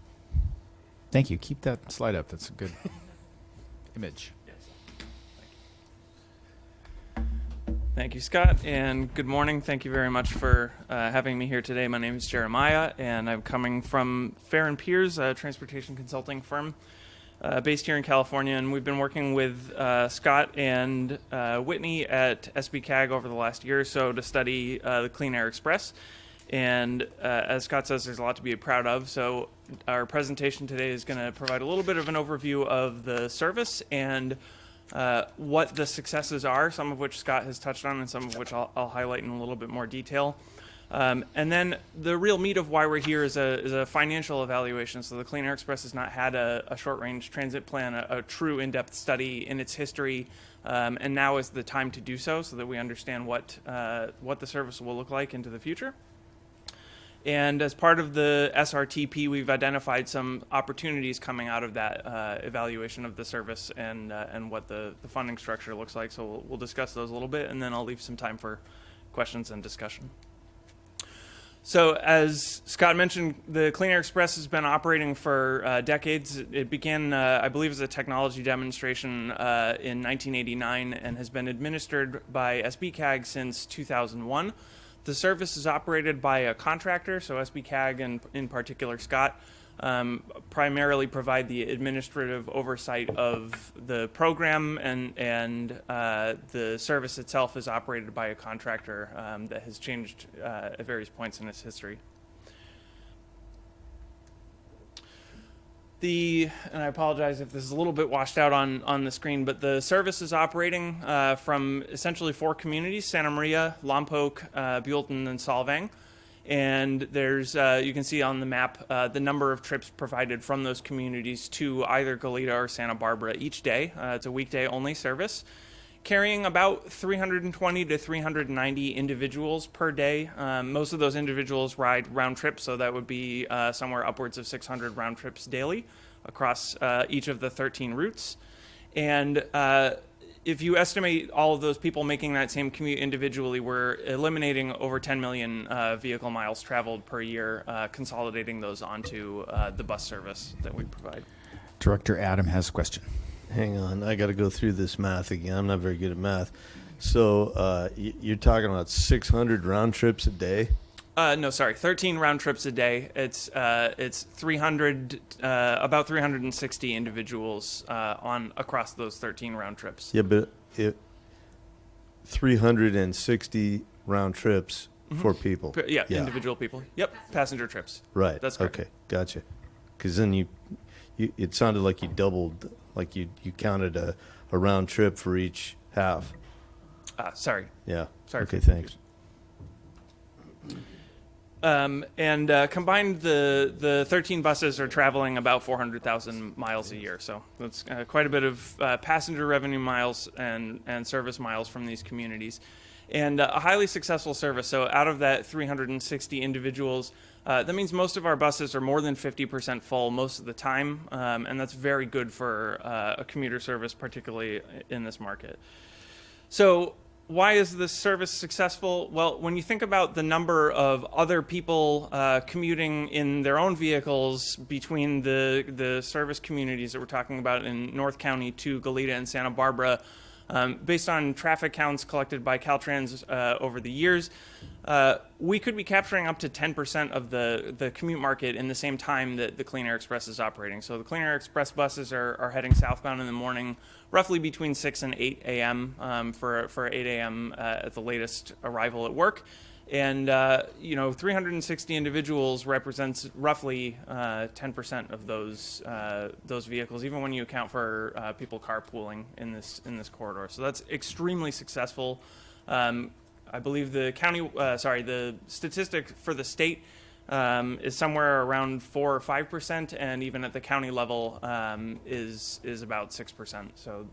Thank you. Keep that slide up. That's a good image. Thank you, Scott, and good morning. Thank you very much for having me here today. My name is Jeremiah, and I'm coming from Fair & Peers, a transportation consulting firm based here in California, and we've been working with Scott and Whitney at SBCAG over the last year or so to study the Clean Air Express. And as Scott says, there's a lot to be proud of. So our presentation today is going to provide a little bit of an overview of the service and what the successes are, some of which Scott has touched on and some of which I'll highlight in a little bit more detail. And then the real meat of why we're here is a financial evaluation. So the Clean Air Express has not had a short-range transit plan, a true in-depth study in its history, and now is the time to do so that we understand what the service will look like into the future. And as part of the SRTP, we've identified some opportunities coming out of that evaluation of the service and what the funding structure looks like. So we'll discuss those a little bit, and then I'll leave some time for questions and discussion. So as Scott mentioned, the Clean Air Express has been operating for decades. It began, I believe, as a technology demonstration in 1989 and has been administered by SBCAG since 2001. The service is operated by a contractor, so SBCAG and in particular Scott primarily provide the administrative oversight of the program, and the service itself is operated by a contractor that has changed at various points in its history. And I apologize if this is a little bit washed out on the screen, but the service is operating from essentially 4 communities: Santa Maria, Lompoc, Buellton, and Solvang. And there's, you can see on the map, the number of trips provided from those communities to either Goleta or Santa Barbara each day. It's a weekday only service, carrying about 320 to 390 individuals per day. Most of those individuals ride round trips, so that would be somewhere upwards of 600 round trips daily across each of the 13 routes. And if you estimate all of those people making that same commute individually, we're eliminating over 10 million vehicle miles traveled per year, consolidating those onto the bus service that we provide. Director Adam has a question. hang on. I got to go through this math again. I'm not very good at math. So you're talking about 600 round trips a day? No, sorry, 13 round trips a day. It's 300, about 360 individuals across those 13 round trips. Yeah, but 360 round trips for people. Yeah, individual people. Yep, passenger trips. Right. That's correct. Okay, gotcha. Because then you, it sounded like you doubled, like you counted a round trip for each half. Sorry. Yeah. Sorry. Okay, thanks. Combined, the 13 buses are traveling about 400,000 miles a year. So that's quite a bit of passenger revenue miles and service miles from these communities. And a highly successful service. So out of that 360 individuals, that means most of our buses are more than 50% full most of the time. And that's very good for a commuter service, particularly in this market. So why is this service successful? Well, when you think about the number of other people commuting in their own vehicles between the service communities that we're talking about in North County to Goleta and Santa Barbara, based on traffic counts collected by Caltrans over the years, we could be capturing up to 10% of the commute market in the same time that the Clean Air Express is operating. So the Clean Air Express buses are heading southbound in the morning, roughly between 6 and 8 a.m. For 8 a.m. At the latest arrival at work. And, 360 individuals represents roughly 10% of those vehicles, even when you account for people carpooling in this corridor. So that's extremely successful. I believe the statistic for the state is somewhere around 4 or 5%, and even at the county level is about 6%. So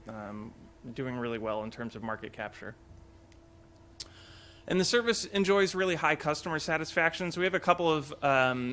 doing really well in terms of market capture. And the service enjoys really high customer satisfaction. So we have a couple of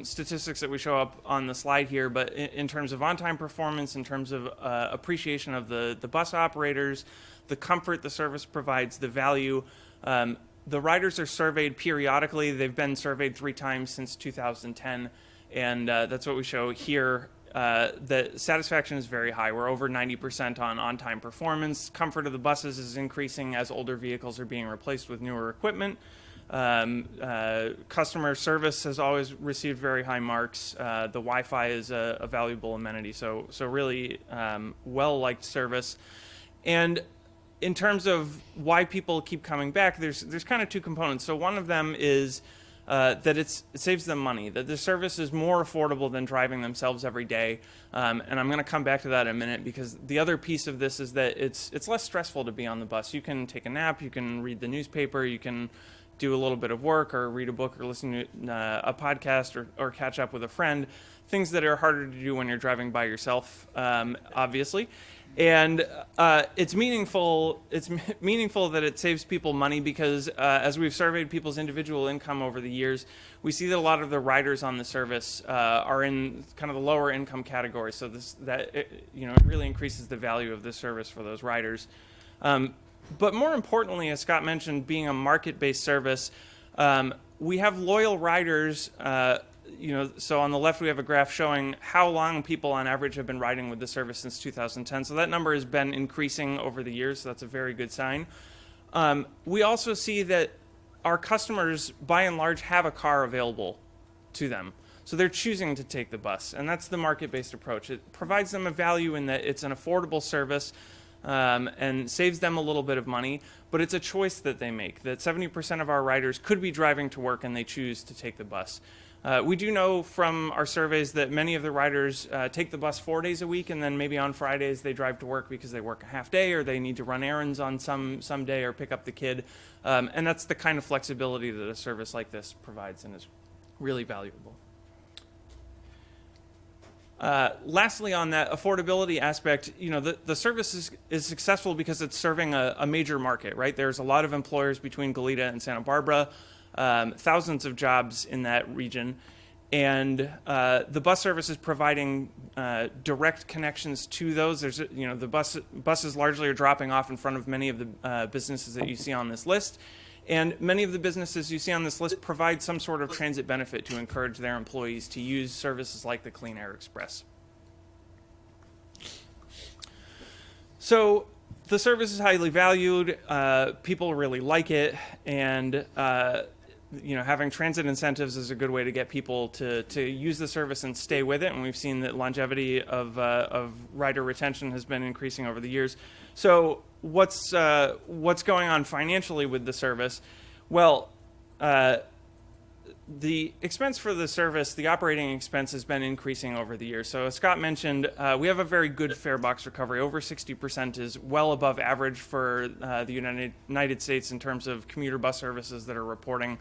statistics that we show up on the slide here, but in terms of on-time performance, in terms of appreciation of the bus operators, the comfort the service provides, the value, the riders are surveyed periodically. They've been surveyed 3 times since 2010, and that's what we show here. The satisfaction is very high. We're over 90% on-time performance. Comfort of the buses is increasing as older vehicles are being replaced with newer equipment. Customer service has always received very high marks. The Wi-Fi is a valuable amenity, so really well-liked service. And in terms of why people keep coming back, there's kind of 2 components. So one of them is that it saves them money, that the service is more affordable than driving themselves every day. And I'm going to come back to that in a minute, because the other piece of this is that it's less stressful to be on the bus. You can take a nap, you can read the newspaper, you can do a little bit of work or read a book or listen to a podcast or catch up with a friend, things that are harder to do when you're driving by yourself, obviously. And it's meaningful. It's meaningful that it saves people money because as we've surveyed people's individual income over the years, we see that a lot of the riders on the service are in kind of the lower income category. So it really increases the value of this service for those riders. But more importantly, as Scott mentioned, being a market-based service, we have loyal riders. So on the left, we have a graph showing how long people on average have been riding with the service since 2010. So that number has been increasing over the years. So that's a very good sign. We also see that our customers, by and large, have a car available to them. So they're choosing to take the bus. And that's the market-based approach. It provides them a value in that it's an affordable service and saves them a little bit of money. But it's a choice that they make, that 70% of our riders could be driving to work and they choose to take the bus. We do know from our surveys that many of the riders take the bus 4 days a week, and then maybe on Fridays they drive to work because they work a half day or they need to run errands on some day or pick up the kid. And that's the kind of flexibility that a service like this provides and is really valuable. Lastly, on that affordability aspect, the service is successful because it's serving a major market, right? There's a lot of employers between Goleta and Santa Barbara. Thousands of jobs in that region, and the bus service is providing direct connections to those. There's, the buses largely are dropping off in front of many of the businesses that you see on this list, and many of the businesses you see on this list provide some sort of transit benefit to encourage their employees to use services like the Clean Air Express. So the service is highly valued. People really like it, and having transit incentives is a good way to get people to use the service and stay with it. And we've seen that longevity of rider retention has been increasing over the years. So what's going on financially with the service? Well, the expense for the service, the operating expense, has been increasing over the years. So as Scott mentioned, we have a very good fare box recovery. Over 60% is well above average for the United States in terms of commuter bus services that are reporting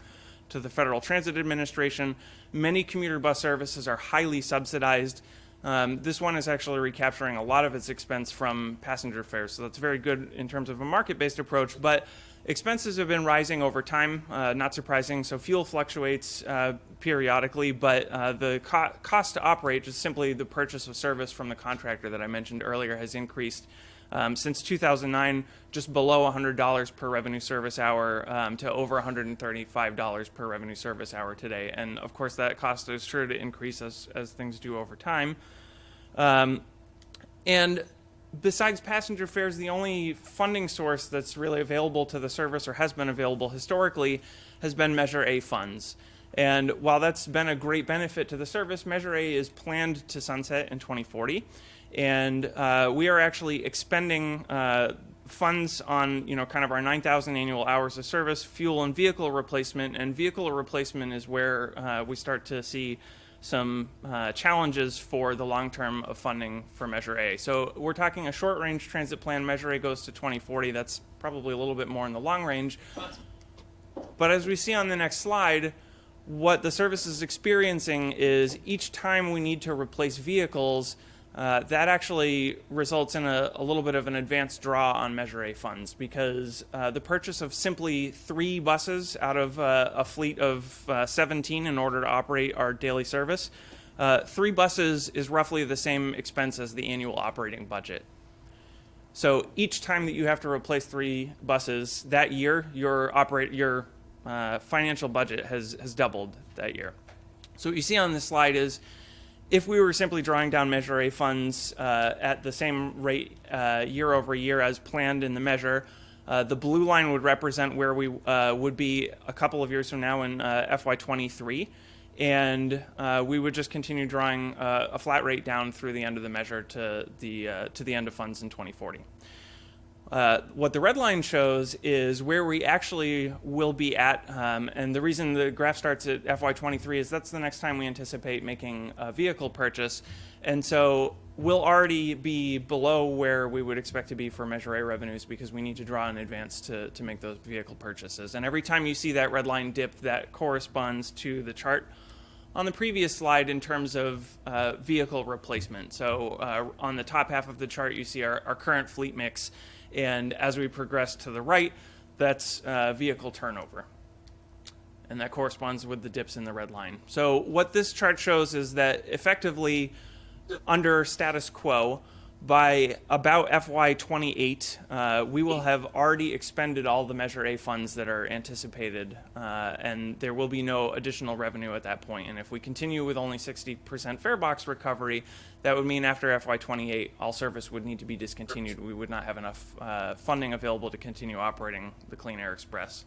to the Federal Transit Administration. Many commuter bus services are highly subsidized. This one is actually recapturing a lot of its expense from passenger fares. So that's very good in terms of a market-based approach. But expenses have been rising over time, not surprising. So fuel fluctuates periodically, but the cost to operate, just simply the purchase of service from the contractor that I mentioned earlier, has increased since 2009, just below $100 per revenue service hour to over $135 per revenue service hour today. And of course, that cost is sure to increase as things do over time. And besides passenger fares, the only funding source that's really available to the service, or has been available historically, has been Measure A funds. And while that's been a great benefit to the service, Measure A is planned to sunset in 2040. And we are actually expending funds on, kind of our 9,000 annual hours of service, fuel and vehicle replacement. And vehicle replacement is where we start to see some challenges for the long term of funding for Measure A. So we're talking a short range transit plan. Measure A goes to 2040. That's probably a little bit more in the long range. But as we see on the next slide, what the service is experiencing is each time we need to replace vehicles, that actually results in a little bit of an advanced draw on Measure A funds, because the purchase of simply 3 buses out of a fleet of 17 in order to operate our daily service, 3 buses is roughly the same expense as the annual operating budget. So each time that you have to replace 3 buses that year, your financial budget has doubled that year. So what you see on this slide is, if we were simply drawing down Measure A funds at the same rate year over year as planned in the measure, the blue line would represent where we would be a couple of years from now in FY23, and we would just continue drawing a flat rate down through the end of the measure to the end of funds in 2040. What the red line shows is where we actually will be at, and the reason the graph starts at FY23 is that's the next time we anticipate making a vehicle purchase, and so we'll already be below where we would expect to be for Measure A revenues, because we need to draw in advance to make those vehicle purchases. And every time you see that red line dip, that corresponds to the chart on the previous slide in terms of vehicle replacement. So on the top half of the chart, you see our current fleet mix. And as we progress to the right, that's vehicle turnover. And that corresponds with the dips in the red line. So what this chart shows is that effectively, under status quo, by about FY28, we will have already expended all the Measure A funds that are anticipated, and there will be no additional revenue at that point. And if we continue with only 60% fare box recovery, that would mean after FY28, all service would need to be discontinued. We would not have enough funding available to continue operating the Clean Air Express.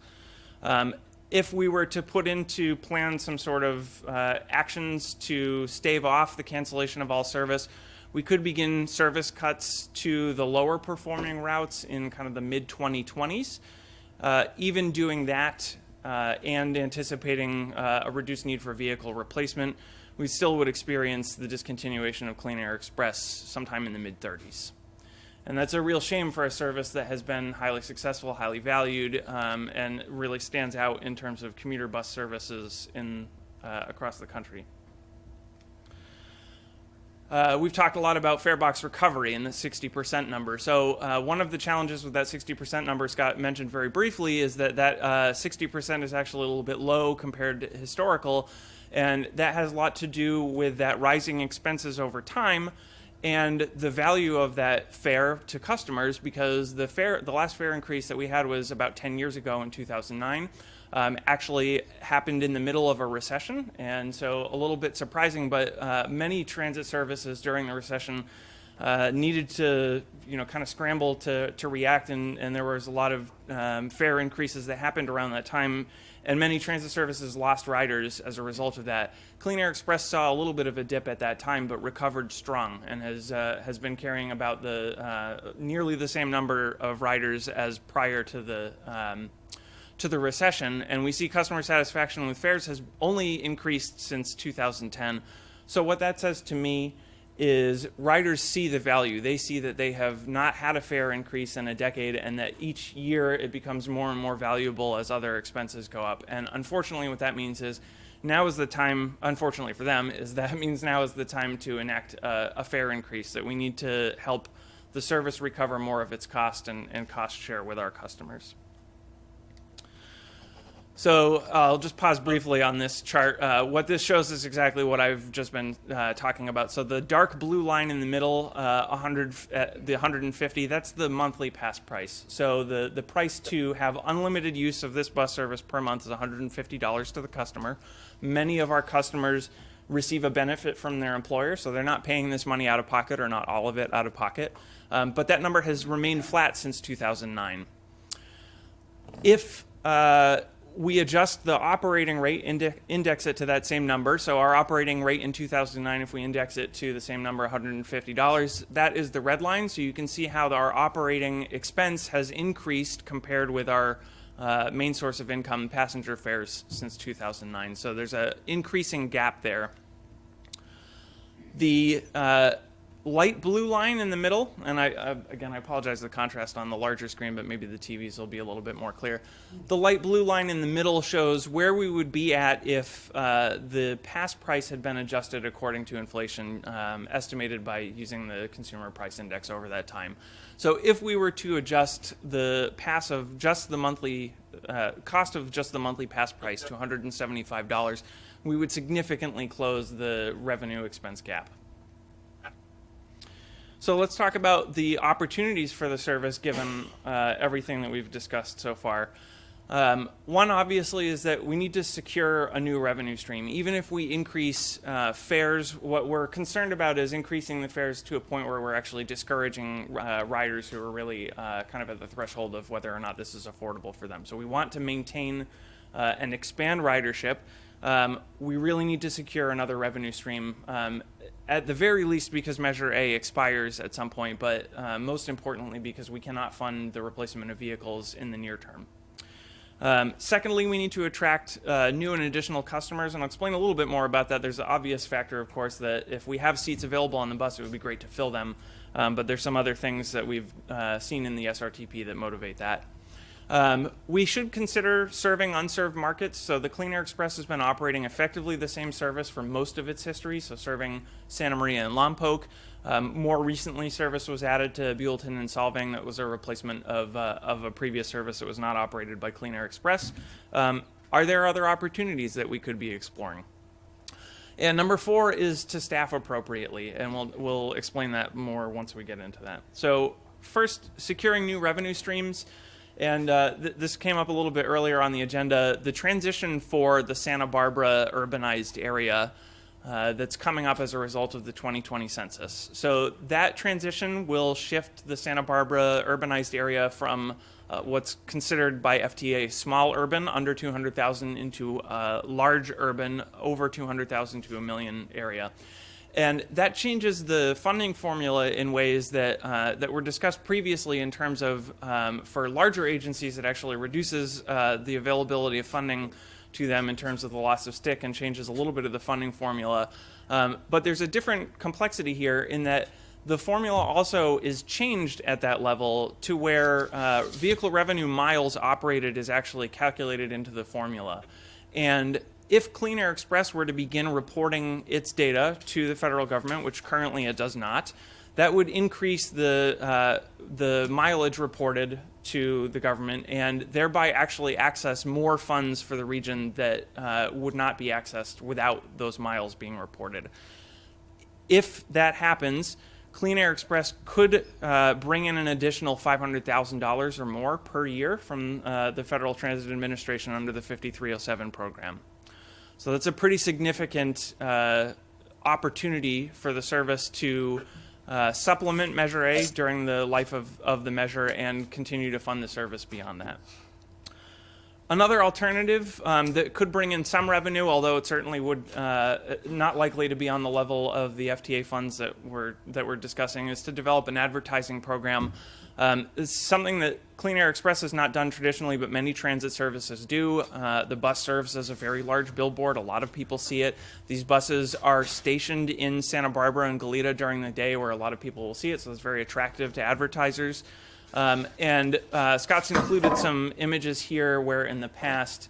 If we were to put into plan some sort of actions to stave off the cancellation of all service, we could begin service cuts to the lower performing routes in kind of the mid-2020s. Even doing that and anticipating a reduced need for vehicle replacement, we still would experience the discontinuation of Clean Air Express sometime in the mid-30s. And that's a real shame for a service that has been highly successful, highly valued, and really stands out in terms of commuter bus services across the country. We've talked a lot about fare box recovery and the 60% number. So one of the challenges with that 60% number Scott mentioned very briefly is that 60% is actually a little bit low compared to historical, and that has a lot to do with that rising expenses over time and the value of that fare to customers, because the last fare increase that we had was about 10 years ago in 2009. Actually happened in the middle of a recession, and so a little bit surprising, but many transit services during the recession needed to, kind of scramble to react, and there was a lot of fare increases that happened around that time, and many transit services lost riders as a result of that. Clean Air Express saw a little bit of a dip at that time, but recovered strong and has been carrying about nearly the same number of riders as prior to the recession. And we see customer satisfaction with fares has only increased since 2010. So what that says to me is riders see the value. They see that they have not had a fare increase in a decade, and that each year it becomes more and more valuable as other expenses go up. And unfortunately, what that means is now is the time, unfortunately for them, is that means now is the time to enact a fare increase, that we need to help the service recover more of its cost and cost share with our customers. So I'll just pause briefly on this chart. What this shows is exactly what I've just been talking about. So the dark blue line in the middle, the 150, that's the monthly pass price. So the price to have unlimited use of this bus service per month is $150 to the customer. Many of our customers receive a benefit from their employer, so they're not paying this money out of pocket, or not all of it out of pocket. But that number has remained flat since 2009. If we adjust the operating rate, index it to that same number. So our operating rate in 2009, if we index it to the same number, $150, that is the red line. So you can see how our operating expense has increased compared with our main source of income, passenger fares, since 2009. So there's an increasing gap there. The light blue line in the middle, and again, I apologize for the contrast on the larger screen, but maybe the TVs will be a little bit more clear. The light blue line in the middle shows where we would be at if the pass price had been adjusted according to inflation, estimated by using the Consumer Price Index over that time. So if we were to adjust the cost of just the monthly pass price to $175, we would significantly close the revenue expense gap. So let's talk about the opportunities for the service given everything that we've discussed so far. One, obviously, is that we need to secure a new revenue stream. Even if we increase fares, what we're concerned about is increasing the fares to a point where we're actually discouraging riders who are really kind of at the threshold of whether or not this is affordable for them. So we want to maintain and expand ridership. We really need to secure another revenue stream, at the very least because Measure A expires at some point, but most importantly because we cannot fund the replacement of vehicles in the near term. Secondly, we need to attract new and additional customers, and I'll explain a little bit more about that. There's the obvious factor, of course, that if we have seats available on the bus, it would be great to fill them, but there's some other things that we've seen in the SRTP that motivate that. We should consider serving unserved markets. So the Clean Air Express has been operating effectively the same service for most of its history, so serving Santa Maria and Lompoc. More recently, service was added to Buellton and Solvang. That was a replacement of a previous service that was not operated by Clean Air Express. Are there other opportunities that we could be exploring? And number 4 is to staff appropriately, and we'll explain that more once we get into that. So first, securing new revenue streams. And this came up a little bit earlier on the agenda. The transition for the Santa Barbara urbanized area that's coming up as a result of the 2020 census. So that transition will shift the Santa Barbara urbanized area from what's considered by FTA small urban, under 200,000, into large urban, over 200,000 to 1 million area. And that changes the funding formula in ways that were discussed previously in terms of, for larger agencies, it actually reduces the availability of funding to them in terms of the loss of stick and changes a little bit of the funding formula. But there's a different complexity here in that the formula also is changed at that level to where vehicle revenue miles operated is actually calculated into the formula. And if Clean Air Express were to begin reporting its data to the federal government, which currently it does not, that would increase the mileage reported to the government and thereby actually access more funds for the region that would not be accessed without those miles being reported. If that happens, Clean Air Express could bring in an additional $500,000 or more per year from the Federal Transit Administration under the 5307 program. So that's a pretty significant opportunity for the service to supplement Measure A during the life of the measure and continue to fund the service beyond that. Another alternative that could bring in some revenue, although it certainly would not likely to be on the level of the FTA funds that we're discussing, is to develop an advertising program. It's something that Clean Air Express has not done traditionally, but many transit services do. The bus serves as a very large billboard. A lot of people see it. These buses are stationed in Santa Barbara and Goleta during the day, where a lot of people will see it, so it's very attractive to advertisers. Scott's included some images here where in the past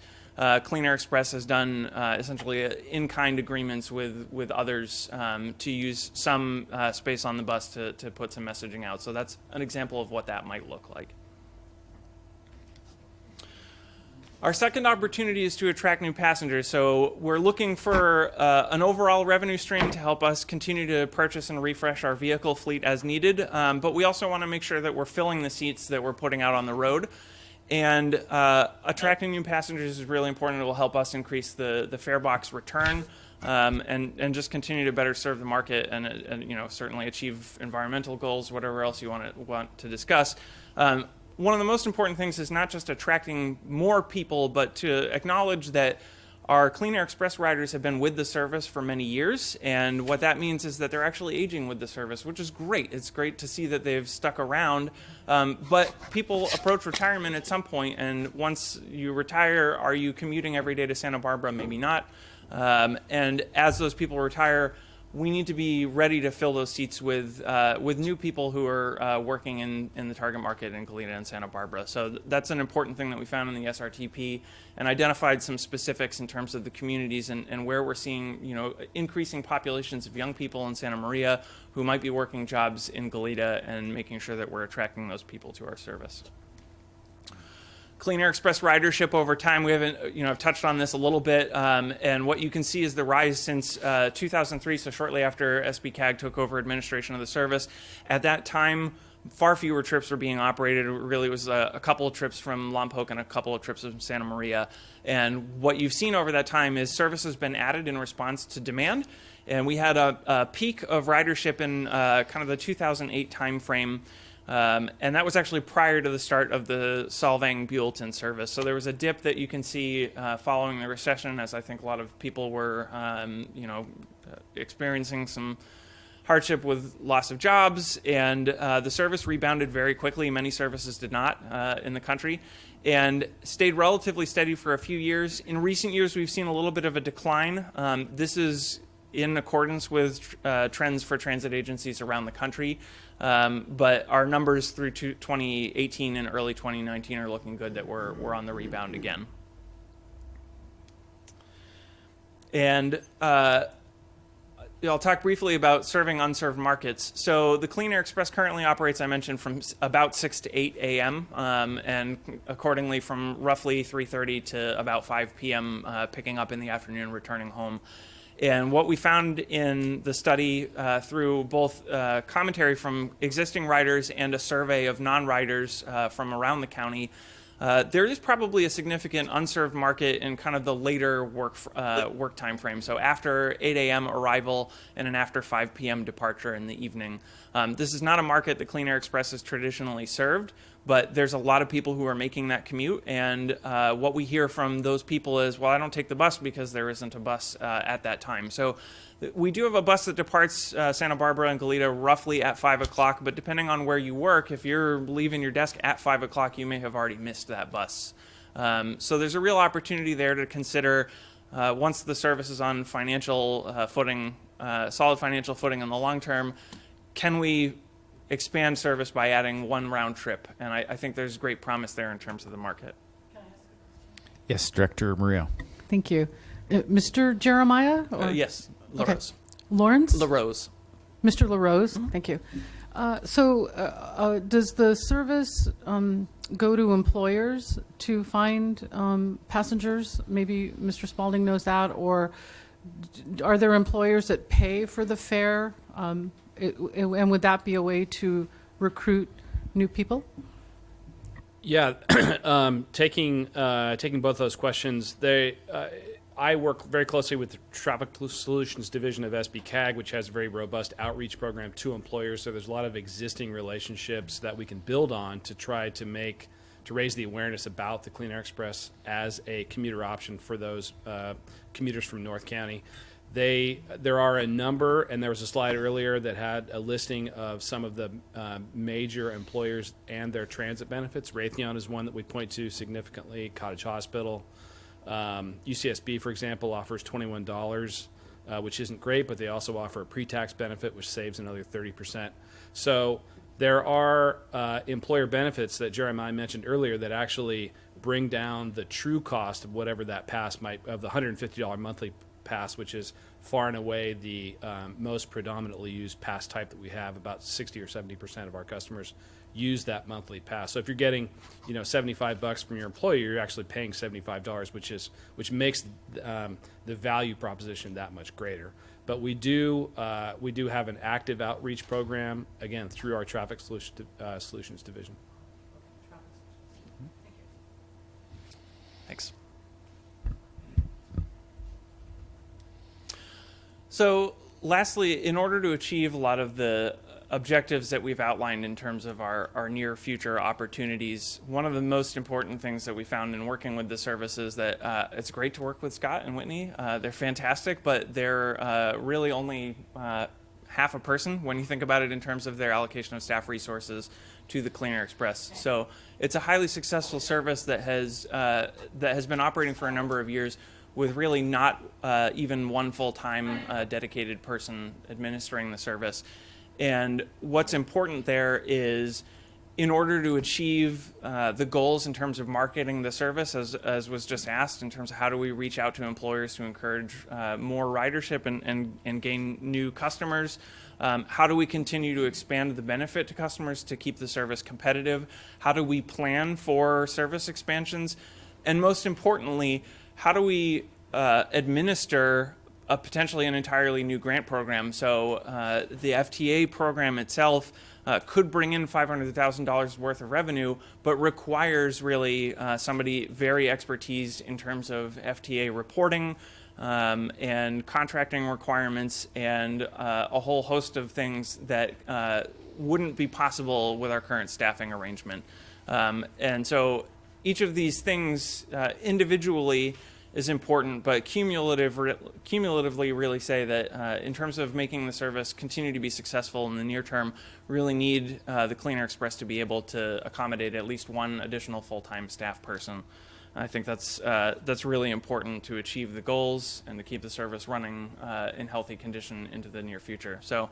Clean Air Express has done essentially in-kind agreements with others to use some space on the bus to put some messaging out. So that's an example of what that might look like. Our second opportunity is to attract new passengers. So we're looking for an overall revenue stream to help us continue to purchase and refresh our vehicle fleet as needed. But we also want to make sure that we're filling the seats that we're putting out on the road. And attracting new passengers is really important. It will help us increase the fare box return and just continue to better serve the market and certainly achieve environmental goals, whatever else you want to discuss. One of the most important things is not just attracting more people, but to acknowledge that our Clean Air Express riders have been with the service for many years, and what that means is that they're actually aging with the service, which is great. It's great to see that they've stuck around, but people approach retirement at some point, and once you retire, are you commuting every day to Santa Barbara? Maybe not. And as those people retire, we need to be ready to fill those seats with new people who are working in the target market in Goleta and Santa Barbara. So that's an important thing that we found in the SRTP and identified some specifics in terms of the communities and where we're seeing increasing populations of young people in Santa Maria who might be working jobs in Goleta and making sure that we're attracting those people to our service. Clean Air Express ridership over time, we haven't, I've touched on this a little bit, and what you can see is the rise since 2003, so shortly after SBCAG took over administration of the service. At that time, far fewer trips were being operated. It really was a couple of trips from Lompoc and a couple of trips from Santa Maria. And what you've seen over that time is service has been added in response to demand. And we had a peak of ridership in kind of the 2008 timeframe. And that was actually prior to the start of the Solvang-Buellton service. So there was a dip that you can see following the recession, as I think a lot of people were, experiencing some hardship with loss of jobs. And the service rebounded very quickly. Many services did not in the country, and stayed relatively steady for a few years. In recent years, we've seen a little bit of a decline. This is in accordance with trends for transit agencies around the country. But our numbers through 2018 and early 2019 are looking good that we're on the rebound again. And I'll talk briefly about serving unserved markets. So the Clean Air Express currently operates, I mentioned, from about 6 to 8 a.m. And accordingly from roughly 3:30 to about 5 p.m. Picking up in the afternoon, returning home. And what we found in the study through both commentary from existing riders and a survey of non-riders from around the county, there is probably a significant unserved market in kind of the later work time frame. So after 8 a.m. arrival and an after 5 p.m. departure in the evening. This is not a market that Clean Air Express has traditionally served, but there's a lot of people who are making that commute. And what we hear from those people is, well, I don't take the bus because there isn't a bus at that time. So we do have a bus that departs Santa Barbara and Goleta roughly at 5 o'clock, but depending on where you work, if you're leaving your desk at 5 o'clock, you may have already missed that bus. So there's a real opportunity there to consider once the service is on financial footing, solid financial footing in the long term, can we expand service by adding one round trip? And I think there's great promise there in terms of the market. Yes, Director Murillo. Thank you. Mr. Jeremiah? Yes, LaRose. Okay. Lawrence? LaRose. Mr. LaRose, thank you. So does the service go to employers to find passengers? Maybe Mr. Spalding knows that, or are there employers that pay for the fare? And would that be a way to recruit new people? Yeah, taking both those questions, I work very closely with the Traffic Solutions Division of SBCAG, which has a very robust outreach program to employers. So there's a lot of existing relationships that we can build on to try to raise the awareness about the Clean Air Express as a commuter option for those commuters from North County. There are a number, and there was a slide earlier that had a listing of some of the major employers and their transit benefits. Raytheon is one that we point to significantly. Cottage Hospital. UCSB, for example, offers $21, which isn't great, but they also offer a pre-tax benefit, which saves another 30%. So there are employer benefits that Jeremiah mentioned earlier that actually bring down the true cost of whatever that pass of the $150 monthly pass, which is far and away the most predominantly used pass type that we have. About 60 or 70% of our customers use that monthly pass. So if you're getting, $75 from your employer, you're actually paying $75, which makes the value proposition that much greater. But we do have an active outreach program, again, through our Traffic Solutions Division. Thanks. So lastly, in order to achieve a lot of the objectives that we've outlined in terms of our near future opportunities, one of the most important things that we found in working with the service is that it's great to work with Scott and Whitney. They're fantastic, but they're really only half a person when you think about it in terms of their allocation of staff resources to the Clean Air Express. So it's a highly successful service that has been operating for a number of years with really not even one full-time dedicated person administering the service. And what's important there is, in order to achieve the goals in terms of marketing the service, as was just asked, in terms of how do we reach out to employers to encourage more ridership and gain new customers, how do we continue to expand the benefit to customers to keep the service competitive, how do we plan for service expansions, and most importantly, how do we administer potentially an entirely new grant program? So the FTA program itself could bring in $500,000 worth of revenue, but requires really somebody very expertise in terms of FTA reporting and contracting requirements and a whole host of things that wouldn't be possible with our current staffing arrangement. And so each of these things individually is important, but cumulatively really say that in terms of making the service continue to be successful in the near term, really need the Clean Air Express to be able to accommodate at least one additional full-time staff person. I think that's really important to achieve the goals and to keep the service running in healthy condition into the near future. So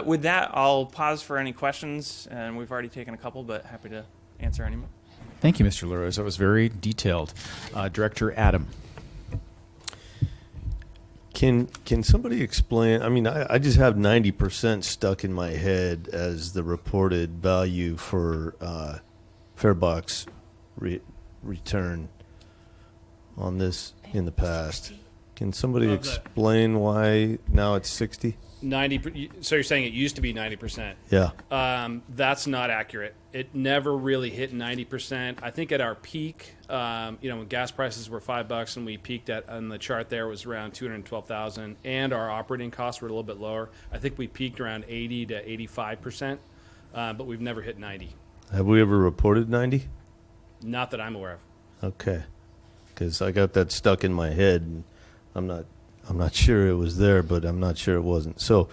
with that, I'll pause for any questions, and we've already taken a couple, but happy to answer any more. Thank you, Mr. LaRose. That was very detailed. Director Adam. Can somebody explain? I mean, I just have 90% stuck in my head as the reported value for farebox return on this in the past. Can somebody explain why now it's 60? 90. So you're saying it used to be 90%? Yeah. That's not accurate. It never really hit 90%. I think at our peak, when gas prices were $5 and we peaked on the chart there, it was around 212,000, and our operating costs were a little bit lower. I think we peaked around 80 to 85%, but we've never hit 90. Have we ever reported 90? Not that I'm aware of. Okay, because I got that stuck in my head, and I'm not sure it was there, but I'm not sure it wasn't. So,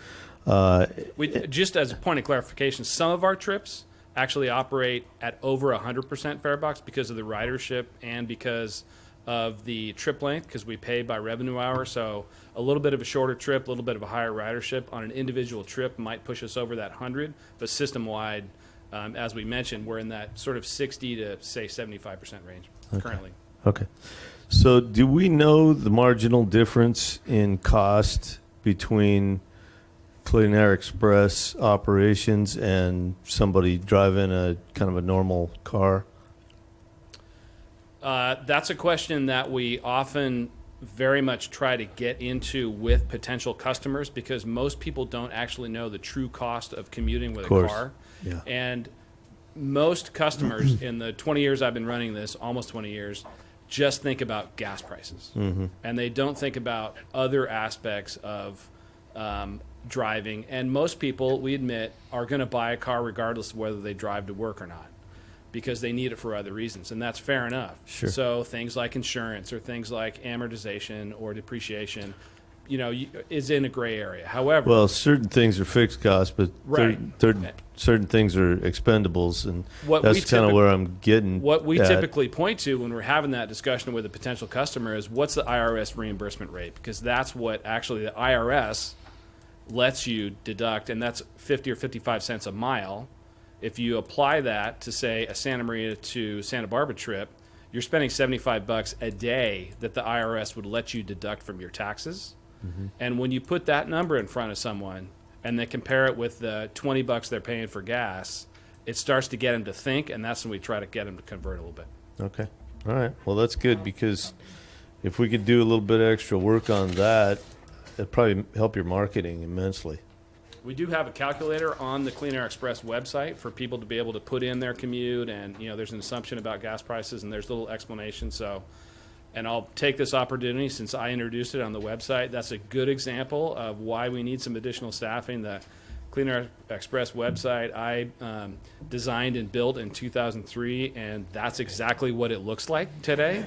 just as a point of clarification, some of our trips actually operate at over 100% farebox because of the ridership and because of the trip length, because we pay by revenue hour. So a little bit of a shorter trip, a little bit of a higher ridership on an individual trip might push us over that 100, but system-wide, as we mentioned, we're in that sort of 60 to, say, 75% range currently. Okay. So do we know the marginal difference in cost between Clean Air Express operations and somebody driving a kind of a normal car? That's a question that we often very much try to get into with potential customers, because most people don't actually know the true cost of commuting with a car. Yeah. And most customers in the 20 years I've been running this, almost 20 years, just think about gas prices. And they don't think about other aspects of driving. And most people, we admit, are going to buy a car regardless of whether they drive to work or not, because they need it for other reasons. And that's fair enough. Sure. So things like insurance or things like amortization or depreciation, is in a gray area. However, Well, certain things are fixed costs, but Right. certain things are expendables, and What we that's kind of where I'm getting. what we at. typically point to when we're having that discussion with a potential customer is what's the IRS reimbursement rate? Because that's what actually the IRS lets you deduct, and that's 50 or 55 cents a mile. If you apply that to, say, a Santa Maria to Santa Barbara trip, you're spending $75 a day that the IRS would let you deduct from your taxes. And when you put that number in front of someone and they compare it with the $20 they're paying for gas, it starts to get them to think, and that's when we try to get them to convert a little bit. Okay. All right. Well, that's good, because if we could do a little bit of extra work on that, it'd probably help your marketing immensely. We do have a calculator on the Clean Air Express website for people to be able to put in their commute, and there's an assumption about gas prices, and there's a little explanation. So, and I'll take this opportunity, since I introduced it on the website, that's a good example of why we need some additional staffing. The Clean Air Express website I designed and built in 2003, and that's exactly what it looks like today.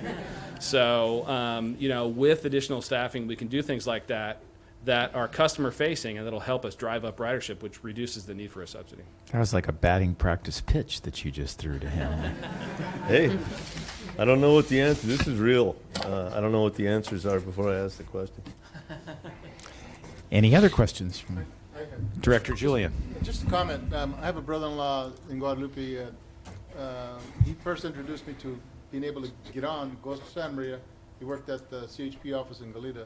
So, with additional staffing, we can do things like that are customer facing, and that'll help us drive up ridership, which reduces the need for a subsidy. That was like a batting practice pitch that you just threw to him. Hey, I don't know what the answer. This is real. I don't know what the answers are before I ask the question. Any other questions from Director Julian? Just a comment. I have a brother-in-law in Guadalupe. He first introduced me to being able to get on, goes to Santa Maria. He worked at the CHP office in Goleta.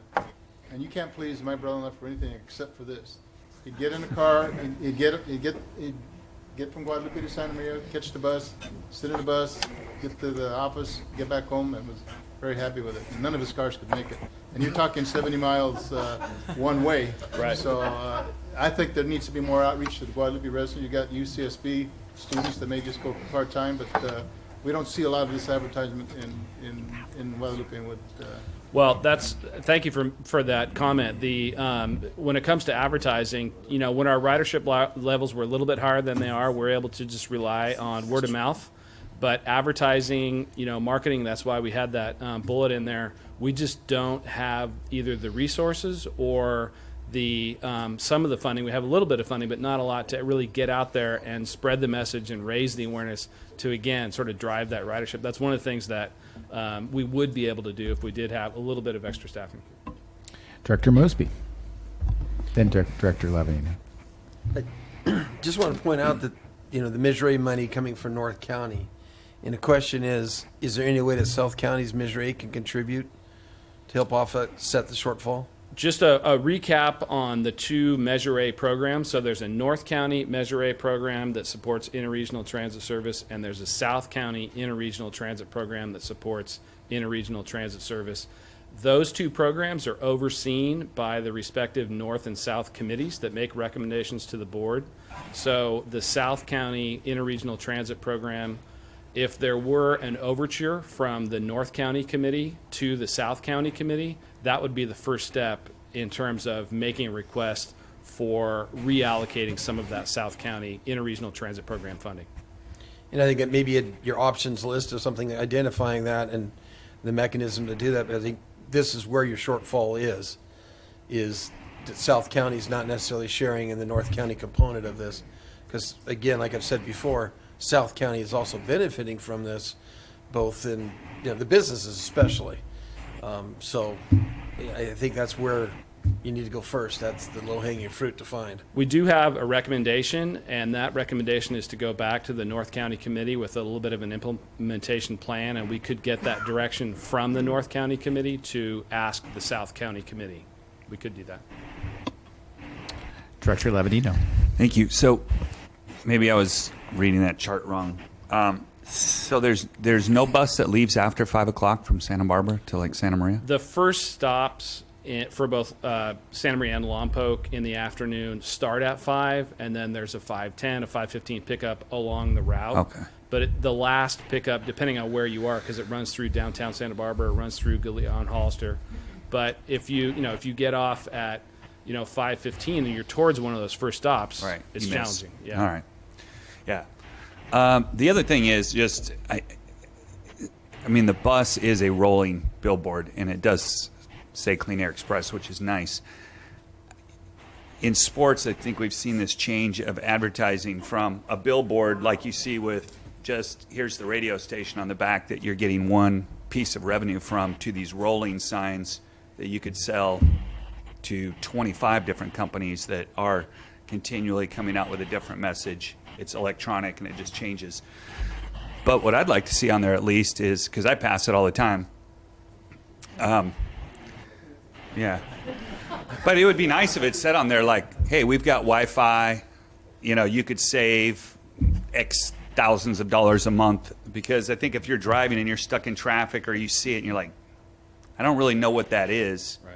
And you can't please my brother-in-law for anything except for this. He'd get in the car, he'd get from Guadalupe to Santa Maria, catch the bus, sit in the bus, get to the office, get back home, and was very happy with it. And none of his cars could make it. And you're talking 70 miles one way. Right. So I think there needs to be more outreach to the Guadalupe residents. You got UCSB students that may just go part-time, but we don't see a lot of this advertisement in Guadalupe and with. Well, thank you for that comment. When it comes to advertising, when our ridership levels were a little bit higher than they are, we're able to just rely on word of mouth. But advertising, marketing, that's why we had that bullet in there. We just don't have either the resources or some of the funding. We have a little bit of funding, but not a lot to really get out there and spread the message and raise the awareness to, again, sort of drive that ridership. That's one of the things that we would be able to do if we did have a little bit of extra staffing. Director Mosby. Then Director Levy. I just want to point out that, the Ms. money coming from North County. And the question is there any way that South County's Ms. can contribute to help offset the shortfall? Just a recap on the two Measure A programs. So there's a North County Measure A program that supports interregional transit service, and there's a South County interregional transit program that supports interregional transit service. Those two programs are overseen by the respective North and South committees that make recommendations to the board. So the South County interregional transit program, if there were an overture from the North County committee to the South County committee, that would be the first step in terms of making a request for reallocating some of that South County interregional transit program funding. And I think that maybe your options list or something identifying that and the mechanism to do that. But I think this is where your shortfall is that South County is not necessarily sharing in the North County component of this. Because again, like I've said before, South County is also benefiting from this, both in the businesses especially. So I think that's where you need to go first. That's the low-hanging fruit to find. We do have a recommendation, and that recommendation is to go back to the North County Committee with a little bit of an implementation plan, and we could get that direction from the North County Committee to ask the South County Committee. We could do that. Director Levadino. Thank you. So maybe I was reading that chart wrong. So there's no bus that leaves after 5 o'clock from Santa Barbara to Santa Maria? The first stops for both Santa Maria and Lompoc in the afternoon start at 5, and then there's a 5:10, a 5:15 pickup along the route. Okay. the last pickup, depending on where you are, because it runs through downtown Santa Barbara, it runs through Gallia and Hollister. But if you get off at 5:15 and you're towards one of those first stops, Right. it's You miss. challenging. Yeah. All right. Yeah. The other thing is just, I mean, the bus is a rolling billboard, and it does say Clean Air Express, which is nice. In sports, I think we've seen this change of advertising from a billboard like you see with just, here's the radio station on the back that you're getting one piece of revenue from, to these rolling signs that you could sell to 25 different companies that are continually coming out with a different message. It's electronic and it just changes. But what I'd like to see on there at least is, because I pass it all the time, yeah. But it would be nice if it said on there like, hey, we've got Wi-Fi, you could save X thousands of dollars a month. Because I think if you're driving and you're stuck in traffic or you see it and you're like, I don't really know what that is. Right.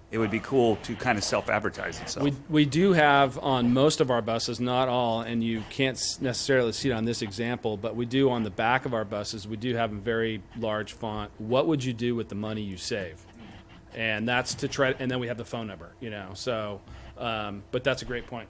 It would be cool to kind of self-advertise itself. We do have on most of our buses, not all, and you can't necessarily see it on this example, but we do on the back of our buses, we do have a very large font. What would you do with the money you save? And that's to try, and then we have the phone number, so, but that's a great point.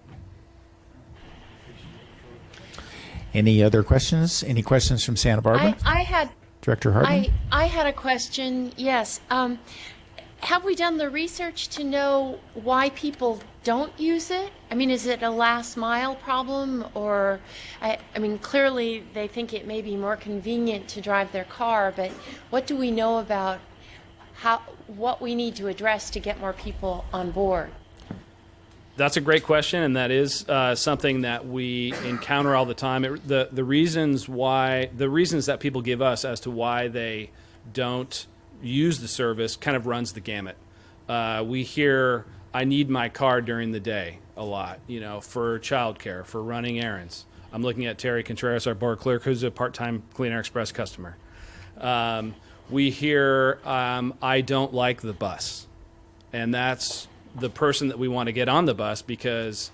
Any other questions? Any questions from Santa Barbara? I had Director Hartman? I had a question. Yes. Have we done the research to know why people don't use it? I mean, is it a last mile problem, or I mean, clearly they think it may be more convenient to drive their car, but what do we know about what we need to address to get more people on board? That's a great question, and that is something that we encounter all the time. The reasons that people give us as to why they don't use the service kind of runs the gamut. We hear, I need my car during the day a lot, for childcare, for running errands. I'm looking at Terry Contreras, our board clerk, who's a part-time Clean Air Express customer. We hear, I don't like the bus, and that's the person that we want to get on the bus because